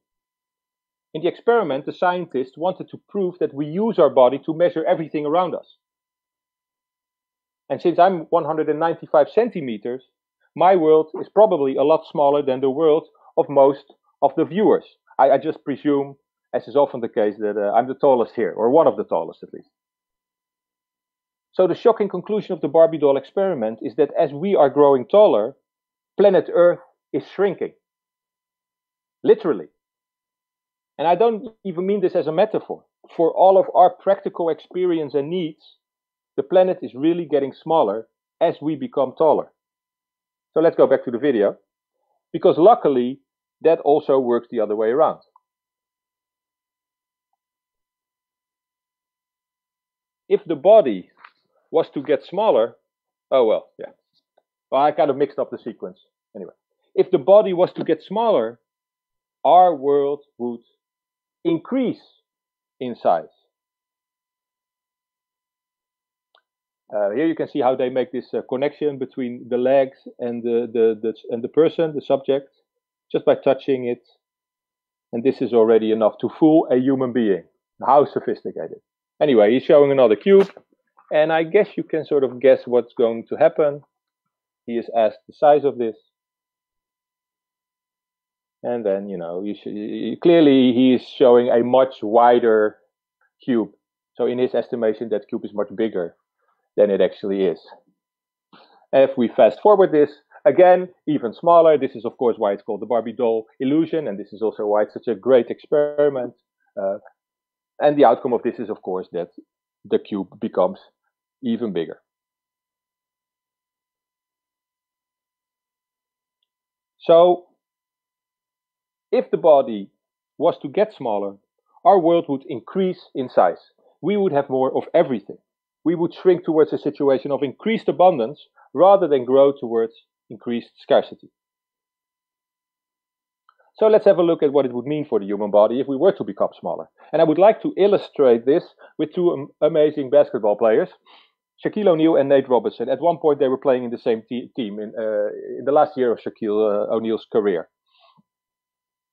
In the experiment, the scientists wanted to prove that we use our body to measure everything around us. And since I'm 195 centimeters, my world is probably a lot smaller than the world of most of the viewers. I just presume, as is often the case, that I'm the tallest here, or one of the tallest at least. So the shocking conclusion of the Barbie doll experiment is that as we are growing taller, planet Earth is shrinking. Literally. And I don't even mean this as a metaphor. For all of our practical experience and needs, the planet is really getting smaller as we become taller. So let's go back to the video, because luckily that also works the other way around. If the body was to get smaller, well, I kind of mixed up the sequence. Anyway, if the body was to get smaller, our world would increase in size. Here you can see how they make this connection between the legs and the person, the subject, just by touching it. And this is already enough to fool a human being. How sophisticated. Anyway, he's showing another cube, and I guess you can sort of guess what's going to happen. He is asked the size of this. And then, clearly he is showing a much wider cube. So in his estimation, that cube is much bigger than it actually is. If we fast forward this, again, even smaller. This is, of course, why it's called the Barbie doll illusion, and this is also why it's such a great experiment. And the outcome of this is, of course, that the cube becomes even bigger. So, if the body was to get smaller, our world would increase in size. We would have more of everything. We would shrink towards a situation of increased abundance rather than grow towards increased scarcity. So let's have a look at what it would mean for the human body if we were to become smaller. And I would like to illustrate this with two amazing basketball players, Shaquille O'Neal and Nate Robinson. At one point, they were playing in the same team in the last year of Shaquille O'Neal's career.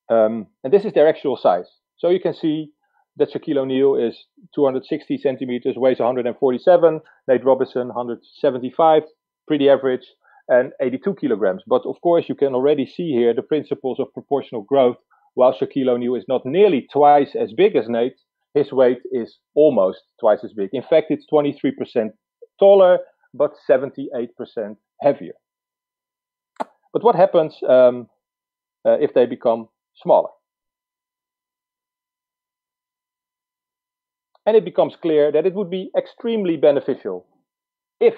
And this is their actual size. So you can see that Shaquille O'Neal is 260 centimeters, weighs 147, Nate Robinson 175, pretty average, and 82 kilograms. But of course, you can already see here the principles of proportional growth. While Shaquille O'Neal is not nearly twice as big as Nate, his weight is almost twice as big. In fact, it's 23% taller, but 78% heavier. But what happens if they become smaller? And it becomes clear that it would be extremely beneficial if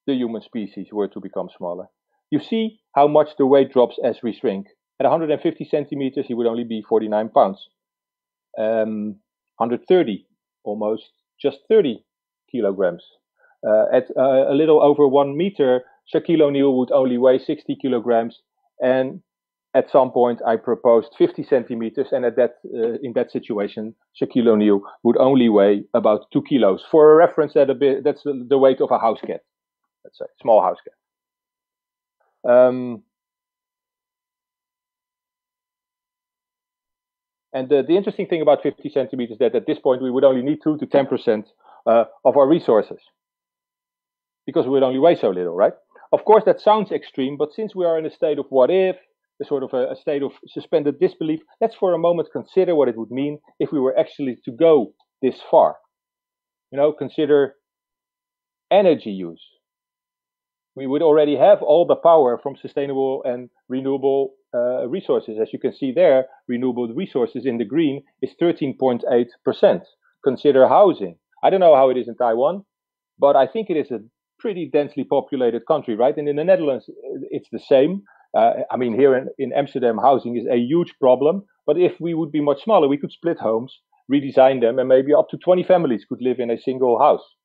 the human species were to become smaller. You see how much the weight drops as we shrink. At 150 centimeters, he would only be 49 pounds. 130, almost just 30 kilograms. At a little over 1 meter, Shaquille O'Neal would only weigh 60 kilograms. And at some point, I proposed 50 centimeters. And at that, in that situation, Shaquille O'Neal would only weigh about 2 kilos. For a reference, that's the weight of a house cat. Let's say, small house cat. And the interesting thing about 50 centimeters is that at this point we would only need 2 to 10% of our resources, because we would only weigh so little, right? Of course, that sounds extreme, but since we are in a state of what if, a sort of a state of suspended disbelief, let's for a moment consider what it would mean if we were actually to go this far. Consider energy use. We would already have all the power from sustainable and renewable resources. As you can see there, renewable resources in the green is 13.8%. Consider housing. I don't know how it is in Taiwan, but I think it is a pretty densely populated country, right? And in the Netherlands, it's the same. Here in Amsterdam, housing is a huge problem. But if we would be much smaller, we could split homes, redesign them, and maybe up to 20 families could live in a single house.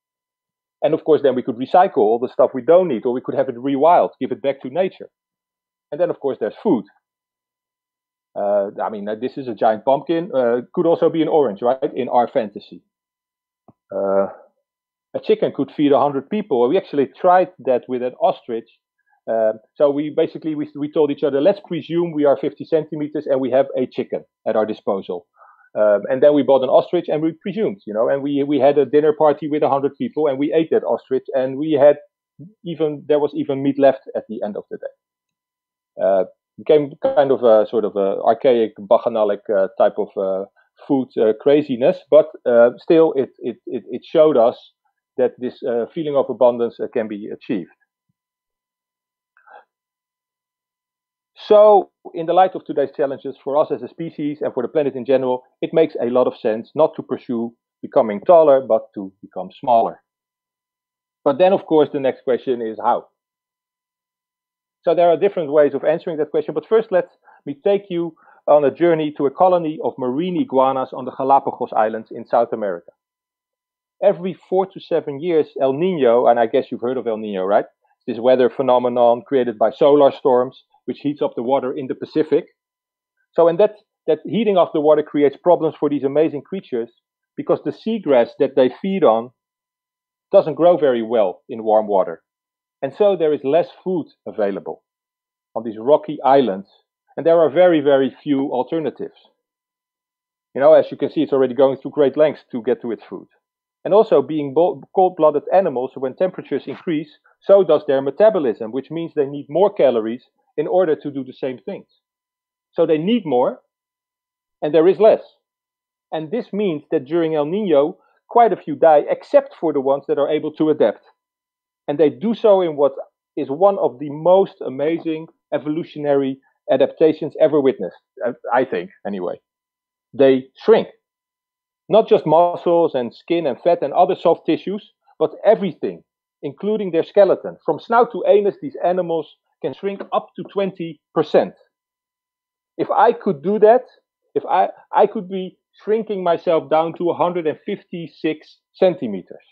And of course, then we could recycle all the stuff we don't need, or we could have it rewild, give it back to nature. And then, of course, there's food. This is a giant pumpkin. Could also be an orange, right? In our fantasy. A chicken could feed 100 people. We actually tried that with an ostrich. So we told each other, let's presume we are 50 centimeters and we have a chicken at our disposal. And then we bought an ostrich and we presumed, and we had a dinner party with 100 people and we ate that ostrich and there was even meat left at the end of the day. Became kind of a sort of a archaic, bacchanalic type of food craziness, but still it showed us that this feeling of abundance can be achieved. So, in the light of today's challenges for us as a species and for the planet in general, it makes a lot of sense not to pursue becoming taller, but to become smaller. But then, of course, the next question is how? So there are different ways of answering that question, but first let me take you on a journey to a colony of marine iguanas on the Galapagos Islands in South America. Every 4 to 7 years, El Nino, and I guess you've heard of El Nino, right? This weather phenomenon created by solar storms, which heats up the water in the Pacific. So, and that heating of the water creates problems for these amazing creatures because the seagrass that they feed on doesn't grow very well in warm water. And so there is less food available on these rocky islands, and there are very, very few alternatives. As you can see, it's already going through great lengths to get to its food. And also, being cold-blooded animals, when temperatures increase, so does their metabolism, which means they need more calories in order to do the same things. So they need more, and there is less. And this means that during El Nino, quite a few die, except for the ones that are able to adapt. And they do so in what is one of the most amazing evolutionary adaptations ever witnessed, I think, anyway. They shrink. Not just muscles and skin and fat and other soft tissues, but everything, including their skeleton. From snout to anus, these animals can shrink up to 20%. If I could do that, if I could be shrinking myself down to 156 centimeters,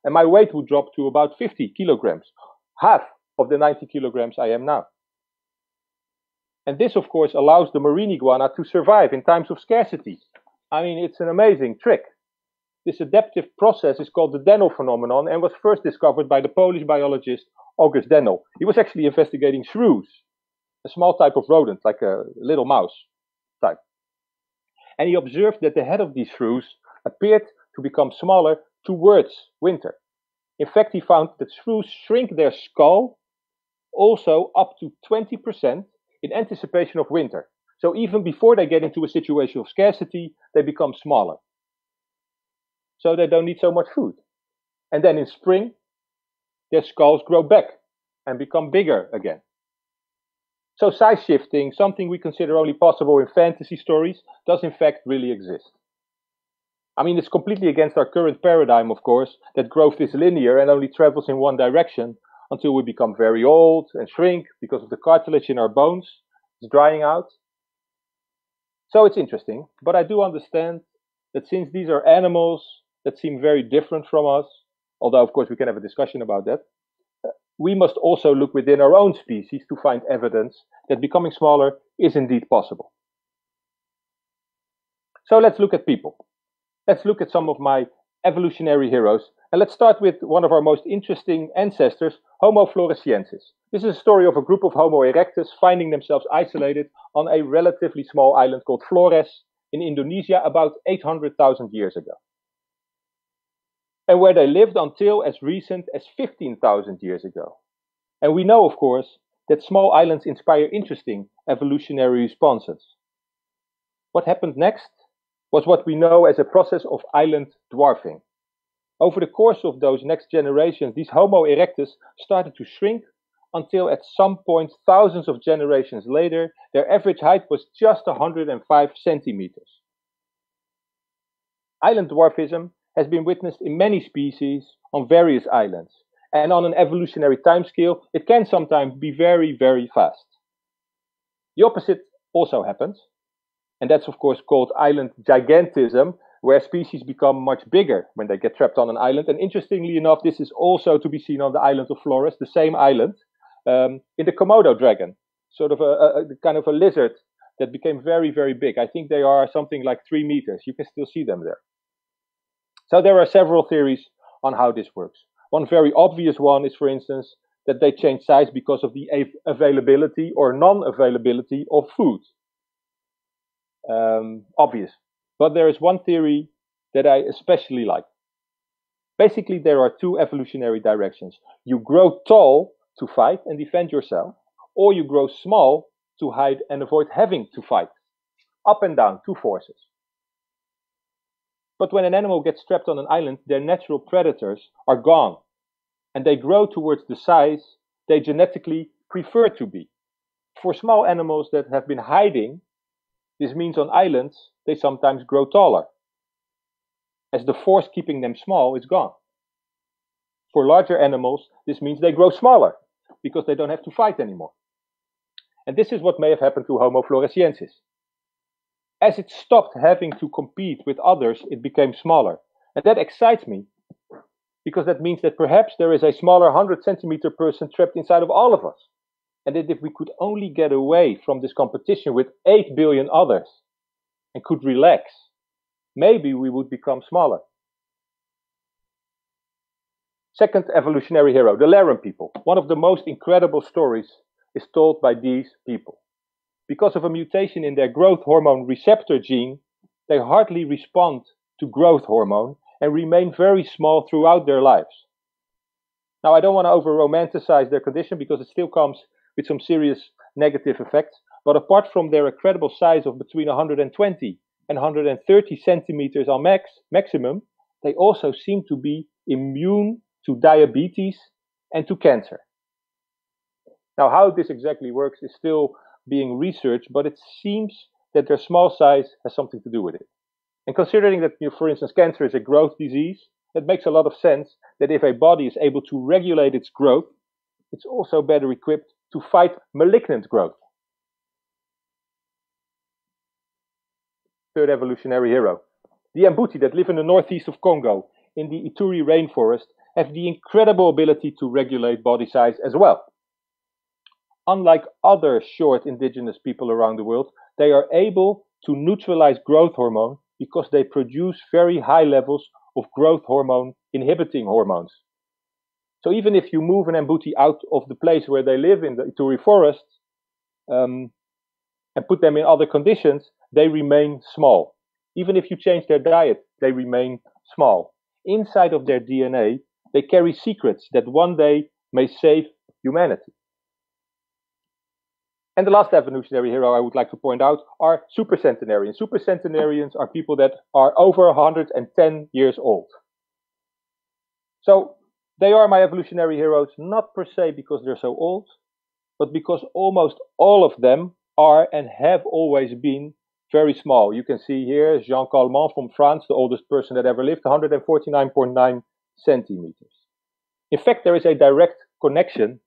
and my weight would drop to about 50 kilograms, half of the 90 kilograms I am now. And this, of course, allows the marine iguana to survive in times of scarcity. I mean, it's an amazing trick. This adaptive process is called the Dennel phenomenon and was first discovered by the Polish biologist August Dennel. He was actually investigating shrews, a small type of rodent, like a little mouse type. And he observed that the head of these shrews appeared to become smaller towards winter. In fact, he found that shrews shrink their skull also up to 20% in anticipation of winter. So even before they get into a situation of scarcity, they become smaller. So they don't need so much food. And then in spring, their skulls grow back and become bigger again. So size shifting, something we consider only possible in fantasy stories, does in fact really exist. I mean, it's completely against our current paradigm, of course, that growth is linear and only travels in one direction until we become very old and shrink because of the cartilage in our bones is drying out. So it's interesting, but I do understand that since these are animals that seem very different from us, although of course we can have a discussion about that, we must also look within our own species to find evidence that becoming smaller is indeed possible. So let's look at people. Let's look at some of my evolutionary heroes, and let's start with one of our most interesting ancestors, Homo floresiensis. This is a story of a group of Homo erectus finding themselves isolated on a relatively small island called Flores in Indonesia about 800,000 years ago. And where they lived until as recent as 15,000 years ago. And we know, of course, that small islands inspire interesting evolutionary responses. What happened next was what we know as a process of island dwarfing. Over the course of those next generations, these Homo erectus started to shrink until at some point, thousands of generations later, their average height was just 105 centimeters. Island dwarfism has been witnessed in many species on various islands, and on an evolutionary timescale, it can sometimes be very, very fast. The opposite also happens, and that's of course called island gigantism, where species become much bigger when they get trapped on an island. And interestingly enough, this is also to be seen on the island of Flores, the same island, in the Komodo dragon, sort of a kind of a lizard that became very, very big. I think they are something like 3 meters. You can still see them there. So there are several theories on how this works. One very obvious one is, for instance, that they change size because of the availability or non-availability of food. Obvious. But there is one theory that I especially like. Basically, there are two evolutionary directions. You grow tall to fight and defend yourself, or you grow small to hide and avoid having to fight. Up and down, two forces. But when an animal gets trapped on an island, their natural predators are gone, and they grow towards the size they genetically prefer to be. For small animals that have been hiding, this means on islands, they sometimes grow taller, as the force keeping them small is gone. For larger animals, this means they grow smaller, because they don't have to fight anymore. And this is what may have happened to Homo floresiensis. As it stopped having to compete with others, it became smaller. And that excites me, because that means that perhaps there is a smaller 100-centimeter person trapped inside of all of us. And that if we could only get away from this competition with 8 billion others and could relax, maybe we would become smaller. Second evolutionary hero, the Laren people. One of the most incredible stories is told by these people. Because of a mutation in their growth hormone receptor gene, they hardly respond to growth hormone and remain very small throughout their lives. Now, I don't want to over-romanticize their condition because it still comes with some serious negative effects, but apart from their incredible size of between 120 and 130 centimeters on maximum, they also seem to be immune to diabetes and to cancer. Now, how this exactly works is still being researched, but it seems that their small size has something to do with it. And considering that, for instance, cancer is a growth disease, it makes a lot of sense that if a body is able to regulate its growth, it's also better equipped to fight malignant growth. Third evolutionary hero. The Mbuti that live in the northeast of Congo, in the Ituri rainforest, have the incredible ability to regulate body size as well. Unlike other short indigenous people around the world, they are able to neutralize growth hormone because they produce very high levels of growth hormone inhibiting hormones. So even if you move an Mbuti out of the place where they live in the Ituri forest and put them in other conditions, they remain small. Even if you change their diet, they remain small. Inside of their DNA, they carry secrets that one day may save humanity. And the last evolutionary hero I would like to point out are supercentenarians. Supercentenarians are people that are over 110 years old. So they are my evolutionary heroes, not per se because they're so old, but because almost all of them are and have always been very small. You can see here Jean Calment from France, the oldest person that ever lived, 149.9 centimeters. In fact, there is a direct connection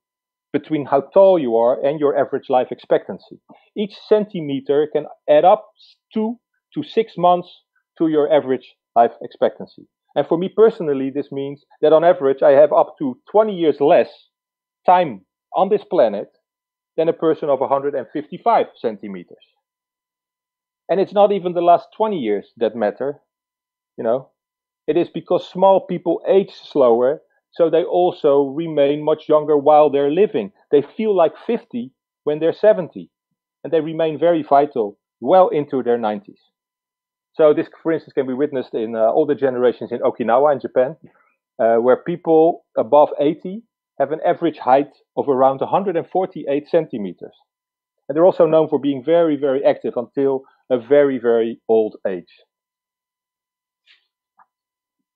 between how tall you are and your average life expectancy. Each centimeter can add up 2 to 6 months to your average life expectancy. And for me personally, this means that on average, I have up to 20 years less time on this planet than a person of 155 centimeters. And it's not even the last 20 years that matter, It is because small people age slower, so they also remain much younger while they're living. They feel like 50 when they're 70, and they remain very vital well into their 90s. So this, for instance, can be witnessed in older generations in Okinawa in Japan, where people above 80 have an average height of around 148 centimeters. And they're also known for being very, very active until a very, very old age.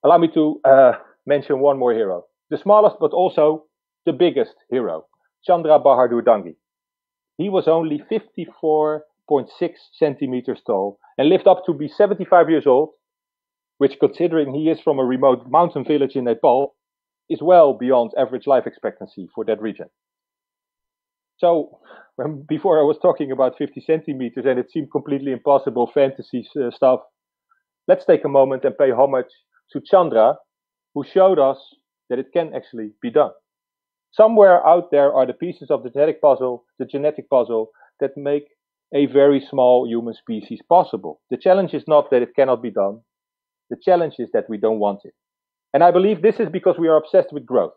Allow me to mention one more hero. The smallest, but also the biggest hero, Chandra Bahadur Dangi. He was only 54.6 centimeters tall and lived up to be 75 years old, which, considering he is from a remote mountain village in Nepal, is well beyond average life expectancy for that region. So, before I was talking about 50 centimeters and it seemed completely impossible fantasy stuff, let's take a moment and pay homage to Chandra, who showed us that it can actually be done. Somewhere out there are the pieces of the genetic puzzle that make a very small human species possible. The challenge is not that it cannot be done. The challenge is that we don't want it. And I believe this is because we are obsessed with growth.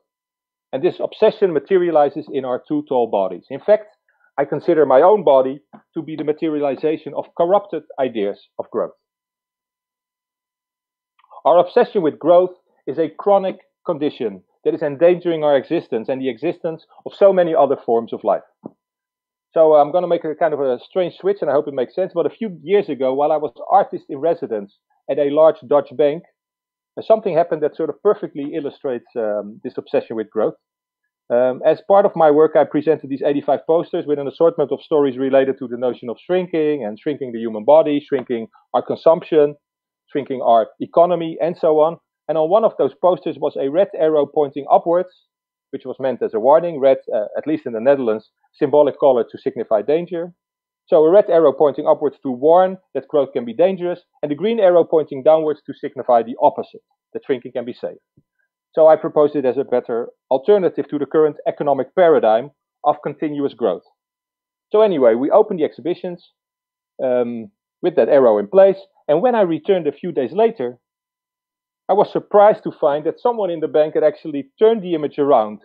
And this obsession materializes in our too tall bodies. In fact, I consider my own body to be the materialization of corrupted ideas of growth. Our obsession with growth is a chronic condition that is endangering our existence and the existence of so many other forms of life. So I'm going to make a kind of a strange switch, and I hope it makes sense. But a few years ago, while I was artist in residence at a large Dutch bank, something happened that sort of perfectly illustrates this obsession with growth. As part of my work, I presented these 85 posters with an assortment of stories related to the notion of shrinking and shrinking the human body, shrinking our consumption, shrinking our economy, and so on. And on one of those posters was a red arrow pointing upwards, which was meant as a warning. Red, at least in the Netherlands, symbolic color to signify danger. So a red arrow pointing upwards to warn that growth can be dangerous, and the green arrow pointing downwards to signify the opposite, that shrinking can be safe. So I proposed it as a better alternative to the current economic paradigm of continuous growth. So anyway, we opened the exhibitions with that arrow in place, and when I returned a few days later, I was surprised to find that someone in the bank had actually turned the image around.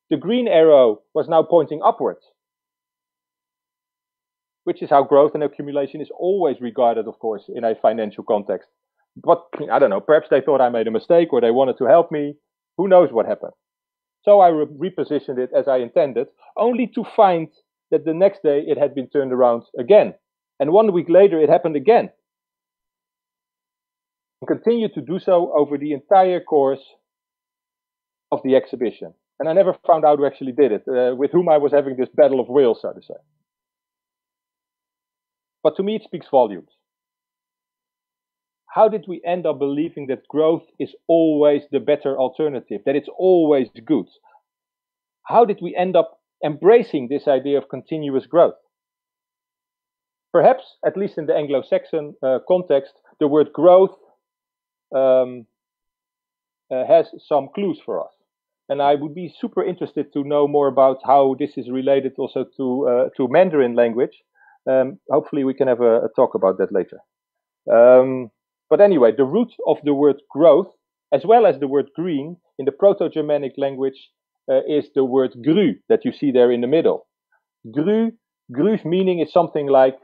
The green arrow was now pointing upwards, which is how growth and accumulation is always regarded, of course, in a financial context. But I don't know, perhaps they thought I made a mistake or they wanted to help me. Who knows what happened? So I repositioned it as I intended, only to find that the next day it had been turned around again. And 1 week later it happened again. And continued to do so over the entire course of the exhibition. And I never found out who actually did it, with whom I was having this battle of wills, so to say. But to me it speaks volumes. How did we end up believing that growth is always the better alternative, that it's always good? How did we end up embracing this idea of continuous growth? Perhaps, at least in the Anglo-Saxon context, the word growth has some clues for us. And I would be super interested to know more about how this is related also to Mandarin language. Hopefully we can have a talk about that later. But anyway, the root of the word growth, as well as the word green, in the Proto-Germanic language is the word grü that you see there in the middle. Grü's meaning is something like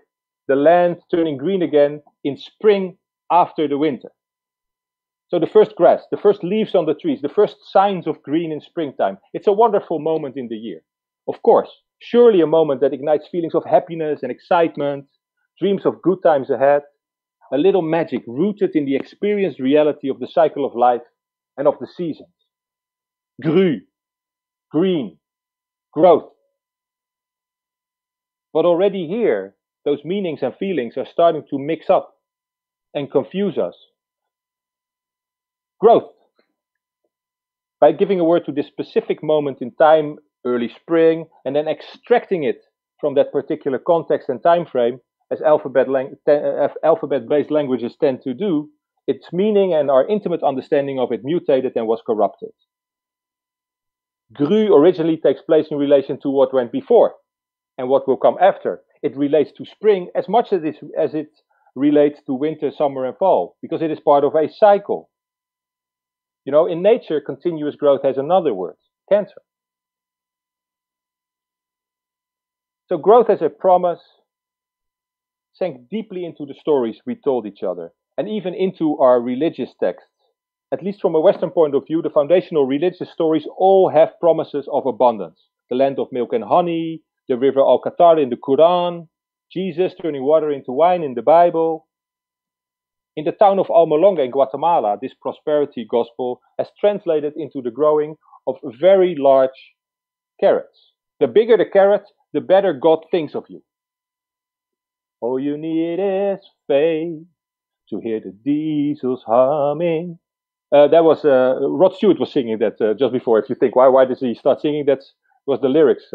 the land turning green again in spring after the winter. So the first grass, the first leaves on the trees, the first signs of green in springtime. It's a wonderful moment in the year. Of course, surely a moment that ignites feelings of happiness and excitement, dreams of good times ahead. A little magic rooted in the experienced reality of the cycle of life and of the seasons. Grü, green, growth. But already here, those meanings and feelings are starting to mix up and confuse us. Growth. By giving a word to this specific moment in time, early spring, and then extracting it from that particular context and time frame, as alphabet-based languages tend to do, its meaning and our intimate understanding of it mutated and was corrupted. Grü originally takes place in relation to what went before and what will come after. It relates to spring as much as it relates to winter, summer, and fall, because it is part of a cycle. You know, in nature, continuous growth has another word, cancer. So growth as a promise sank deeply into the stories we told each other, and even into our religious texts. At least from a Western point of view, the foundational religious stories all have promises of abundance. The land of milk and honey, the river Al-Qatar in the Quran, Jesus turning water into wine in the Bible. In the town of Almolonga in Guatemala, this prosperity gospel has translated into the growing of very large carrots. The bigger the carrot, the better God thinks of you. All you need is faith to hear the diesels humming. That was Rod Stewart was singing that just before. If you think, why did he start singing? That was the lyrics.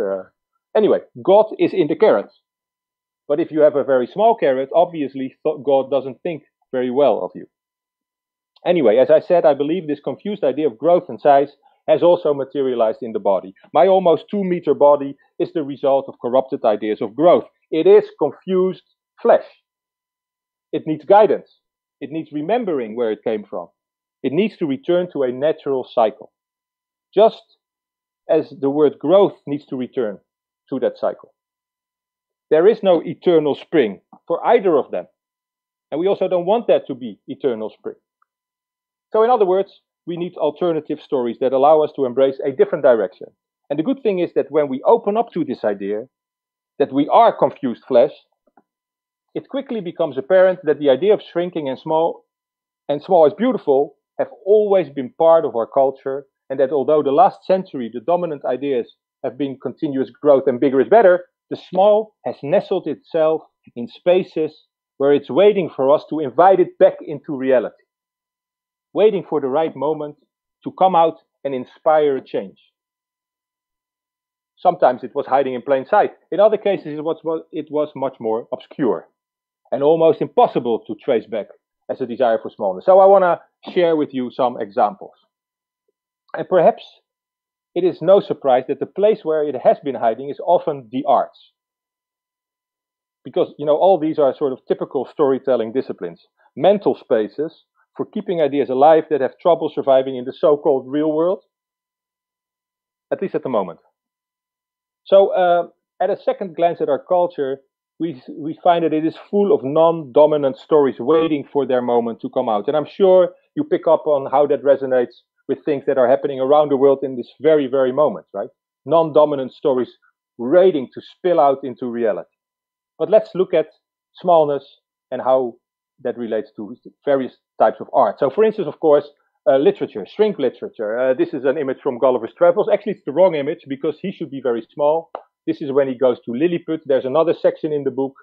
Anyway, God is in the carrot. But if you have a very small carrot, obviously God doesn't think very well of you. Anyway, as I said, I believe this confused idea of growth and size has also materialized in the body. My almost 2-meter body is the result of corrupted ideas of growth. It is confused flesh. It needs guidance. It needs remembering where it came from. It needs to return to a natural cycle. Just as the word growth needs to return to that cycle. There is no eternal spring for either of them. And we also don't want that to be eternal spring. So in other words, we need alternative stories that allow us to embrace a different direction. And the good thing is that when we open up to this idea that we are confused flesh, it quickly becomes apparent that the idea of shrinking and small is beautiful have always been part of our culture, and that although the last century the dominant ideas have been continuous growth and bigger is better, the small has nestled itself in spaces where it's waiting for us to invite it back into reality, waiting for the right moment to come out and inspire a change. Sometimes it was hiding in plain sight. In other cases, it was much more obscure and almost impossible to trace back as a desire for smallness. So I want to share with you some examples. And perhaps it is no surprise that the place where it has been hiding is often the arts. Because, all these are sort of typical storytelling disciplines. Mental spaces for keeping ideas alive that have trouble surviving in the so-called real world. At least at the moment. So, at a second glance at our culture, we find that it is full of non-dominant stories waiting for their moment to come out. And I'm sure you pick up on how that resonates with things that are happening around the world in this very, very moment, right? Non-dominant stories waiting to spill out into reality. But let's look at smallness and how that relates to various types of art. So, for instance, of course, literature, shrink literature. This is an image from Gulliver's Travels. Actually, it's the wrong image because he should be very small. This is when he goes to Lilliput. There's another section in the book,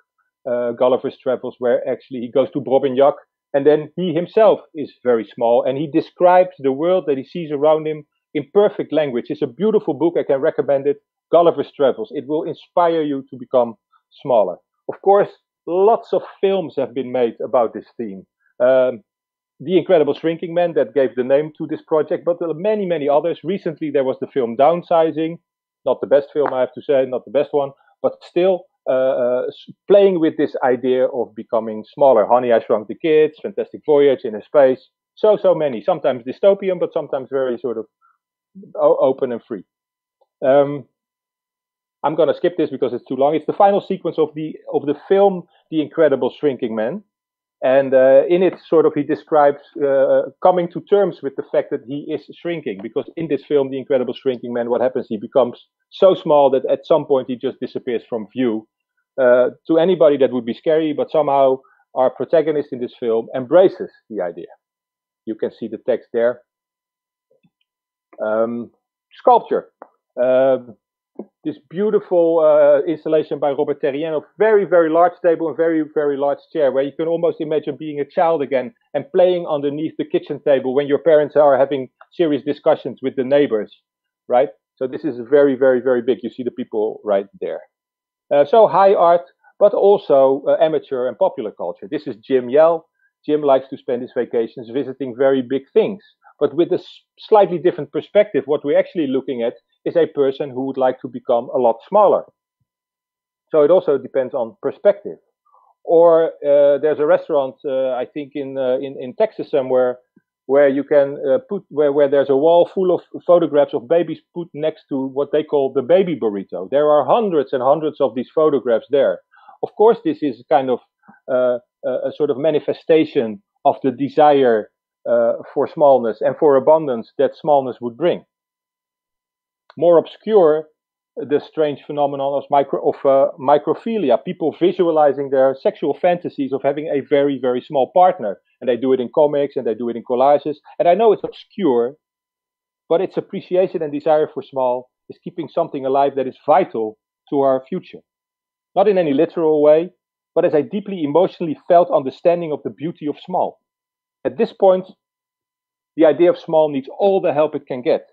Gulliver's Travels, where actually he goes to Brobignac, and then he himself is very small, and he describes the world that he sees around him in perfect language. It's a beautiful book. I can recommend it. Gulliver's Travels. It will inspire you to become smaller. Of course, lots of films have been made about this theme. The Incredible Shrinking Man, that gave the name to this project, but there are many, many others. Recently, there was the film Downsizing. Not the best film, I have to say, not the best one, but still playing with this idea of becoming smaller. Honey, I Shrunk the Kids, Fantastic Voyage, Inner Space. So many. Sometimes dystopian, but sometimes very sort of open and free. I'm going to skip this because it's too long. It's the final sequence of the film The Incredible Shrinking Man. And in it, sort of, he describes coming to terms with the fact that he is shrinking. Because in this film, The Incredible Shrinking Man, what happens? He becomes so small that at some point he just disappears from view. To anybody, that would be scary, but somehow our protagonist in this film embraces the idea. You can see the text there. Sculpture. This beautiful installation by Robert Terrien of very, very large table and very, very large chair, where you can almost imagine being a child again and playing underneath the kitchen table when your parents are having serious discussions with the neighbors, right? So this is very, very, very big. You see the people right there. So high art, but also amateur and popular culture. This is Jim Yell. Jim likes to spend his vacations visiting very big things. But with a slightly different perspective, what we're actually looking at is a person who would like to become a lot smaller. So it also depends on perspective. Or there's a restaurant, I think in Texas somewhere, where you can where there's a wall full of photographs of babies put next to what they call the baby burrito. There are hundreds and hundreds of these photographs there. Of course, this is kind of a sort of manifestation of the desire for smallness and for abundance that smallness would bring. More obscure, the strange phenomenon of microphilia, people visualizing their sexual fantasies of having a very, very small partner. And they do it in comics and they do it in collages. And I know it's obscure, but its appreciation and desire for small is keeping something alive that is vital to our future. Not in any literal way, but as a deeply emotionally felt understanding of the beauty of small. At this point, the idea of small needs all the help it can get.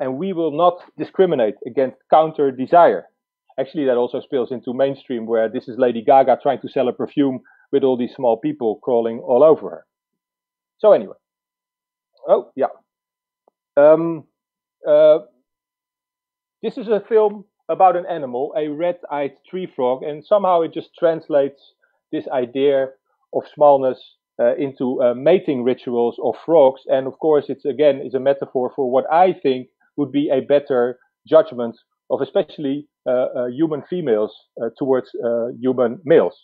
And we will not discriminate against counter desire. Actually, that also spills into mainstream, where this is Lady Gaga trying to sell a perfume with all these small people crawling all over her. So anyway. Oh, yeah. This is a film about an animal, a red-eyed tree frog, and somehow it just translates this idea of smallness into mating rituals of frogs. And of course, it's again is a metaphor for what I think would be a better judgment of especially human females towards human males.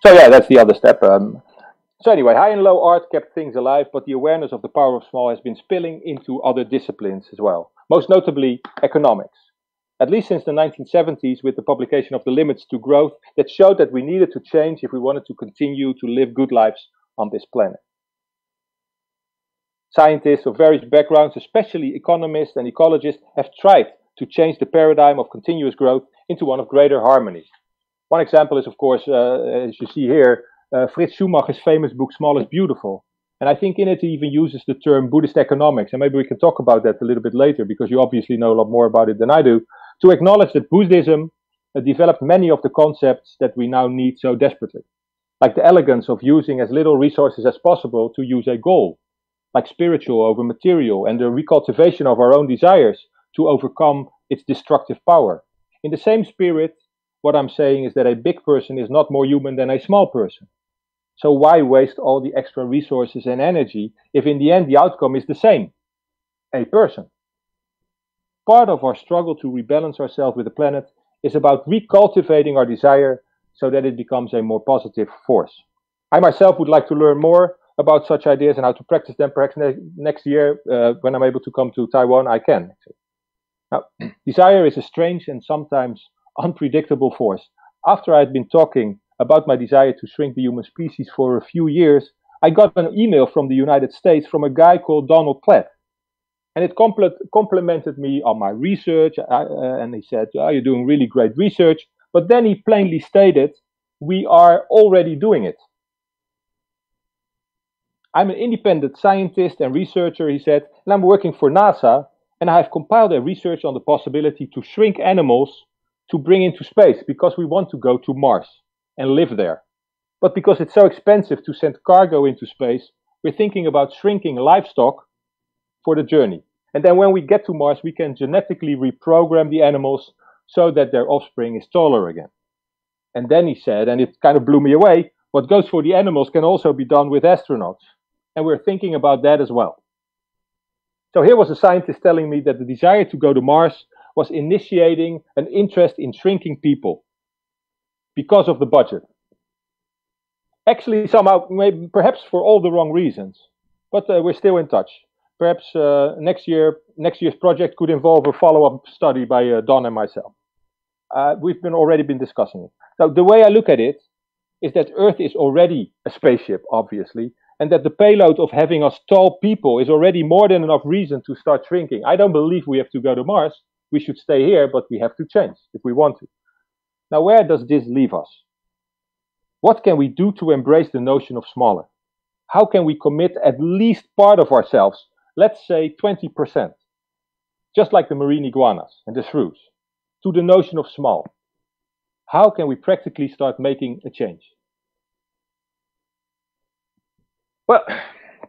So yeah, that's the other step. So anyway, high and low art kept things alive, but the awareness of the power of small has been spilling into other disciplines as well, most notably economics. At least since the 1970s, with the publication of The Limits to Growth, that showed that we needed to change if we wanted to continue to live good lives on this planet. Scientists of various backgrounds, especially economists and ecologists, have tried to change the paradigm of continuous growth into one of greater harmony. One example is, of course, as you see here, Fritz Schumacher's famous book, Small is Beautiful. And I think in it he even uses the term Buddhist economics, and maybe we can talk about that a little bit later, because you obviously know a lot more about it than I do, to acknowledge that Buddhism developed many of the concepts that we now need so desperately, like the elegance of using as little resources as possible to use a goal, like spiritual over material, and the recultivation of our own desires to overcome its destructive power. In the same spirit, what I'm saying is that a big person is not more human than a small person. So why waste all the extra resources and energy if in the end the outcome is the same? A person. Part of our struggle to rebalance ourselves with the planet is about recultivating our desire so that it becomes a more positive force. I myself would like to learn more about such ideas and how to practice them. Perhaps next year, when I'm able to come to Taiwan, I can. Now, desire is a strange and sometimes unpredictable force. After I had been talking about my desire to shrink the human species for a few years, I got an email from the United States from a guy called Donald Platt. And it complimented me on my research, and he said, oh, you're doing really great research. But then he plainly stated, we are already doing it. I'm an independent scientist and researcher, he said, and I'm working for NASA, and I have compiled a research on the possibility to shrink animals to bring into space, because we want to go to Mars and live there. But because it's so expensive to send cargo into space, we're thinking about shrinking livestock for the journey. And then when we get to Mars, we can genetically reprogram the animals so that their offspring is taller again. And then he said, and it kind of blew me away, what goes for the animals can also be done with astronauts. And we're thinking about that as well. So here was a scientist telling me that the desire to go to Mars was initiating an interest in shrinking people because of the budget. Actually, somehow, maybe, perhaps for all the wrong reasons, but we're still in touch. Perhaps next year's project could involve a follow-up study by Don and myself. We've already been discussing it. Now, the way I look at it is that Earth is already a spaceship, obviously, and that the payload of having us tall people is already more than enough reason to start shrinking. I don't believe we have to go to Mars. We should stay here, but we have to change if we want to. Now, where does this leave us? What can we do to embrace the notion of smaller? How can we commit at least part of ourselves, let's say 20%, just like the marine iguanas and the shrews, to the notion of small? How can we practically start making a change? Well,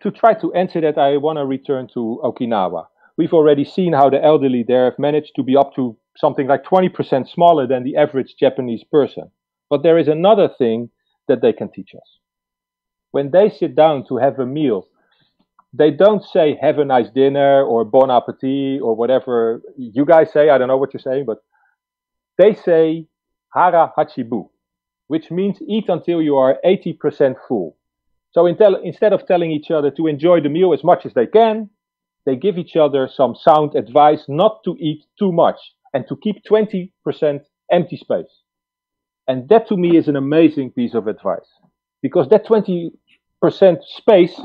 to try to answer that, I want to return to Okinawa. We've already seen how the elderly there have managed to be up to something like 20% smaller than the average Japanese person. But there is another thing that they can teach us. When they sit down to have a meal, they don't say, have a nice dinner, or bon appetit, or whatever you guys say. I don't know what you're saying, but they say, hara hachibu, which means eat until you are 80% full. So instead of telling each other to enjoy the meal as much as they can, they give each other some sound advice not to eat too much and to keep 20% empty space. And that to me is an amazing piece of advice, because that 20% space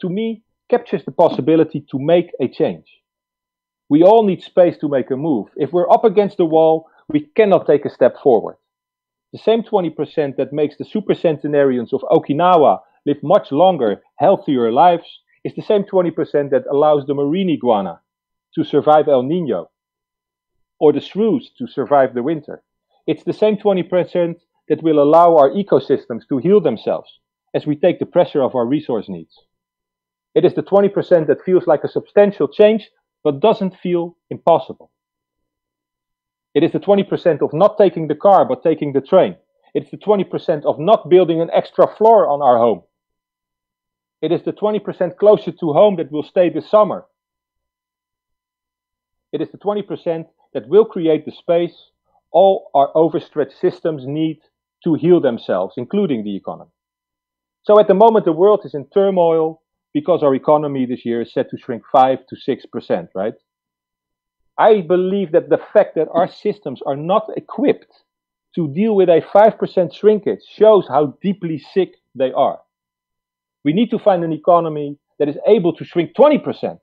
to me captures the possibility to make a change. We all need space to make a move. If we're up against the wall, we cannot take a step forward. The same 20% that makes the supercentenarians of Okinawa live much longer, healthier lives is the same 20% that allows the marine iguana to survive El Nino, or the shrews to survive the winter. It's the same 20% that will allow our ecosystems to heal themselves as we take the pressure off our resource needs. It is the 20% that feels like a substantial change, but doesn't feel impossible. It is the 20% of not taking the car, but taking the train. It's the 20% of not building an extra floor on our home. It is the 20% closer to home that will stay this summer. It is the 20% that will create the space all our overstretched systems need to heal themselves, including the economy. So at the moment, the world is in turmoil because our economy this year is set to shrink 5 to 6%, right? I believe that the fact that our systems are not equipped to deal with a 5% shrinkage shows how deeply sick they are. We need to find an economy that is able to shrink 20%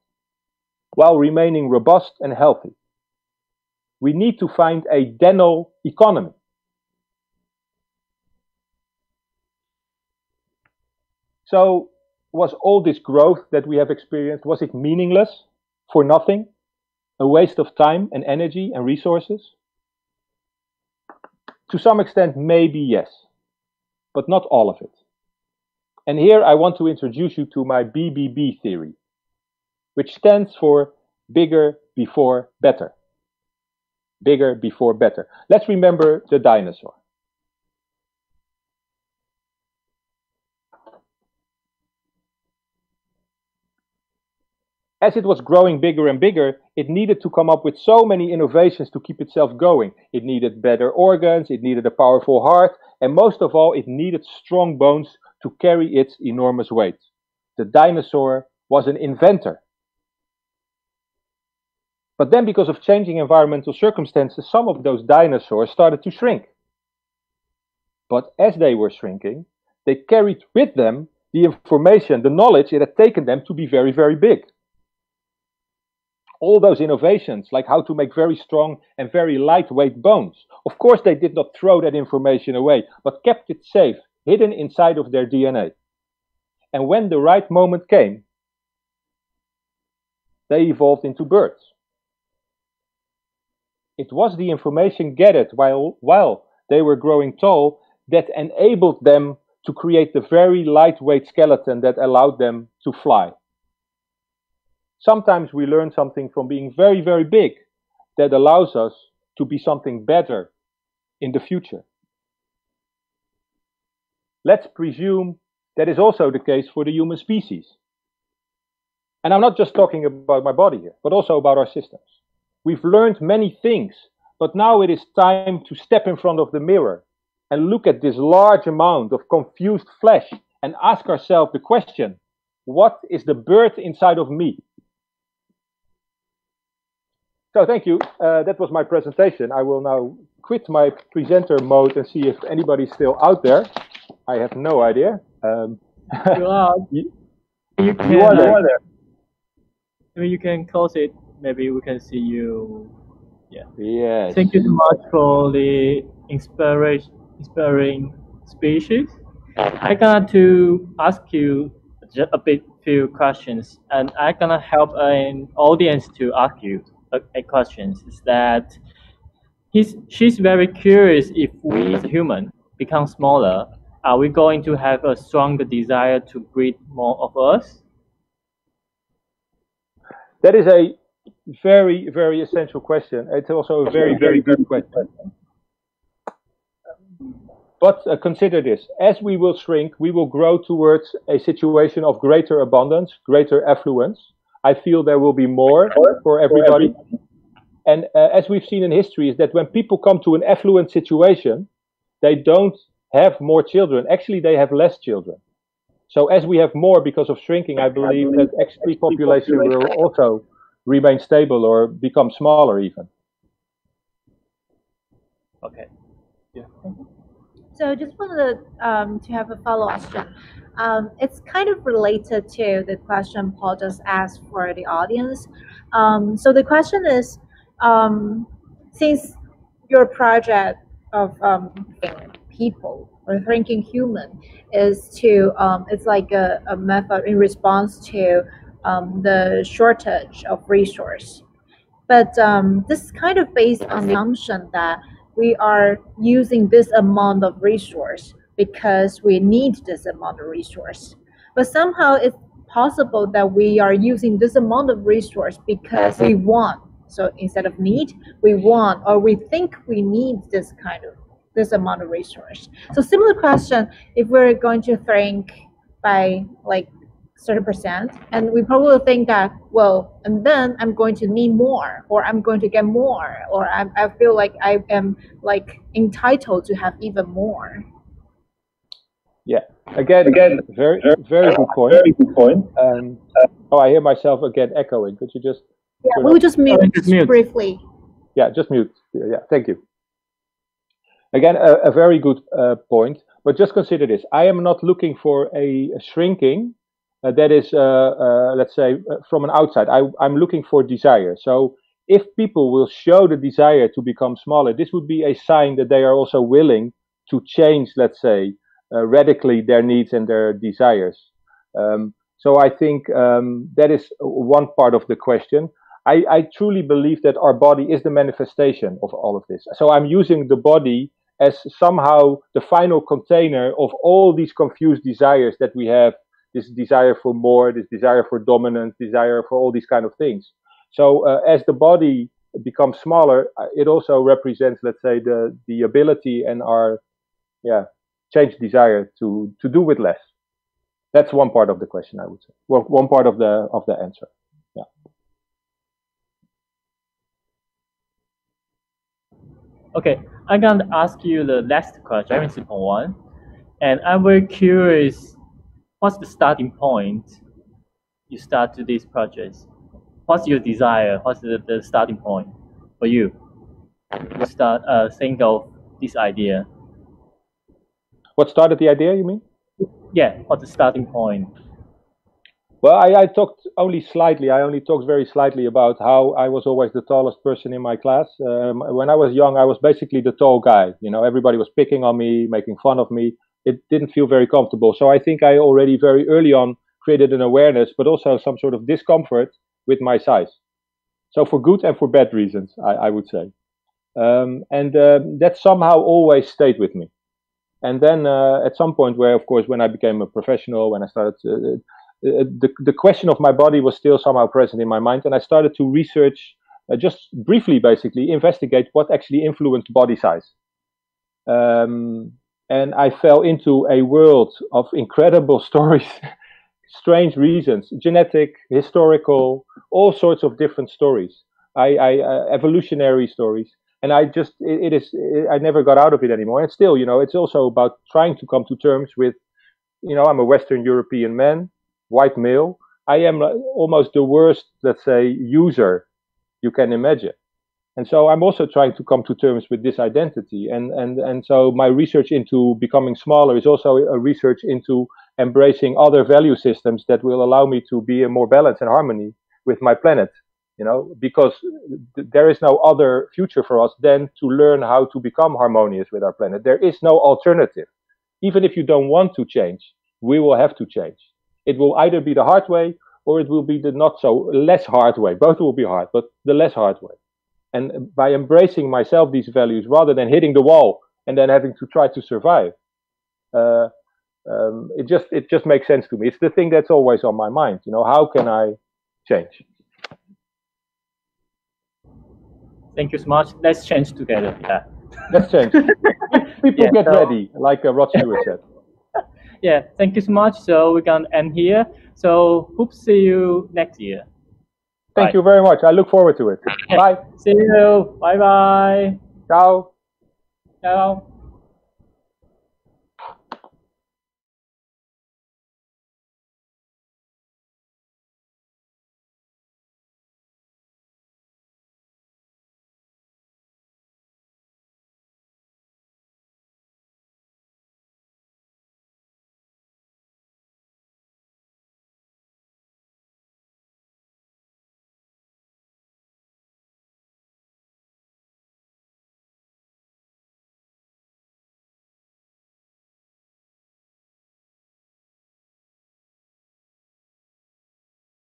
while remaining robust and healthy. We need to find a dental economy. So, was all this growth that we have experienced, was it meaningless, for nothing, a waste of time and energy and resources? To some extent, maybe yes, but not all of it. And here I want to introduce you to my BBB theory, which stands for bigger before better. Bigger before better. Let's remember the dinosaur. As it was growing bigger and bigger, it needed to come up with so many innovations to keep itself going. It needed better organs, it needed a powerful heart, and most of all, it needed strong bones to carry its enormous weight. The dinosaur was an inventor. But then, because of changing environmental circumstances, some of those dinosaurs started to shrink. But as they were shrinking, they carried with them the information, the knowledge it had taken them to be very, very big. All those innovations, like how to make very strong and very lightweight bones. Of course, they did not throw that information away, but kept it safe, hidden inside of their DNA. And when the right moment came, they evolved into birds. It was the information gathered while they were growing tall that enabled them to create the very lightweight skeleton that allowed them to fly. Sometimes we learn something from being very, very big that allows us to be something better in the future. Let's presume that is also the case for the human species. And I'm not just talking about my body here, but also about our systems. We've learned many things, but now it is time to step in front of the mirror and look at this large amount of confused flesh and ask ourselves the question, what is the bird inside of me? So thank you. That was my presentation. I will now quit my presenter mode and see if anybody's still out there. I have no idea. You are. You are there. Maybe you can close it. Maybe we can see you. Yeah. Yes. Thank you so much for the inspiring speeches. I'm going to ask you just a few questions, and I'm gonna help an audience to ask you a question. Is that she's very curious, if we as a human become smaller, are we going to have a stronger desire to breed more of us? That is a very, very essential question. It's also a very, very good question. But consider this. As we will shrink, we will grow towards a situation of greater abundance, greater affluence. I feel there will be more for everybody. And as we've seen in history, is that when people come to an affluent situation, they don't have more children. Actually, they have less children. So as we have more because of shrinking, I believe that actually population will also remain stable or become smaller even. Okay. Yeah. So just wanted to have a follow-up question. It's kind of related to the question Paul just asked for the audience. So the question is, since your project of people or thinking human is to, it's like a method in response to the shortage of resource. But this is kind of based on the assumption that we are using this amount of resource because we need this amount of resource. But somehow it's possible that we are using this amount of resource because we want. So instead of need, we want, or we think we need this amount of resource. So similar question, if we're going to think by like 30%, and we probably think that, well, and then I'm going to need more, or I'm going to get more, or I feel like I am like entitled to have even more. Yeah, again, very good point. Very good point. I hear myself again echoing. Could you just? Yeah, we'll just mute briefly. Yeah, just mute. Yeah, thank you. Again, a very good point. But just consider this: I am not looking for a shrinking. That is, let's say, from an outside. I'm looking for desire. So if people will show the desire to become smaller, this would be a sign that they are also willing to change, let's say, radically their needs and their desires. So I think that is one part of the question. I truly believe that our body is the manifestation of all of this. So I'm using the body as somehow the final container of all these confused desires that we have. This desire for more, this desire for dominance, desire for all these kind of things. So as the body becomes smaller, it also represents, let's say, the ability and our change desire to do with less. That's one part of the question, I would say. Well, one part of the answer. Yeah. Okay, I'm going to ask you the last question, very simple one. And I'm very curious, what's the starting point you start to these projects? What's your desire? What's the starting point for you? You start think of this idea. What started the idea, you mean? Yeah, what's the starting point? Well, I talked only slightly. I only talked very slightly about how I was always the tallest person in my class. When I was young, I was basically the tall guy. You know, everybody was picking on me, making fun of me. It didn't feel very comfortable. So I think I already very early on created an awareness, but also some sort of discomfort with my size. So for good and for bad reasons, I would say. That somehow always stayed with me. And then at some point where, of course, when I became a professional, when I started, the question of my body was still somehow present in my mind. And I started to research, just briefly, basically, investigate what actually influenced body size. And I fell into a world of incredible stories, strange reasons, genetic, historical, all sorts of different stories, evolutionary stories. And I never got out of it anymore. And still, you know, it's also about trying to come to terms with, you know, I'm a Western European man, white male. I am almost the worst, let's say, user you can imagine. And so I'm also trying to come to terms with this identity. And so my research into becoming smaller is also a research into embracing other value systems that will allow me to be in more balance and harmony with my planet. You know, because there is no other future for us than to learn how to become harmonious with our planet. There is no alternative. Even if you don't want to change, we will have to change. It will either be the hard way or it will be the not so less hard way. Both will be hard, but the less hard way. And by embracing myself these values rather than hitting the wall and then having to try to survive, it just makes sense to me. It's the thing that's always on my mind. You know, how can I change? Thank you so much. Let's change together. Yeah. Let's change. People get ready, like Rod Stewart said. Yeah, thank you so much. So we're going to end here. So hope to see you next year. Thank you very much. I look forward to it. Yeah. Bye. See you. Bye-bye. Ciao. Ciao.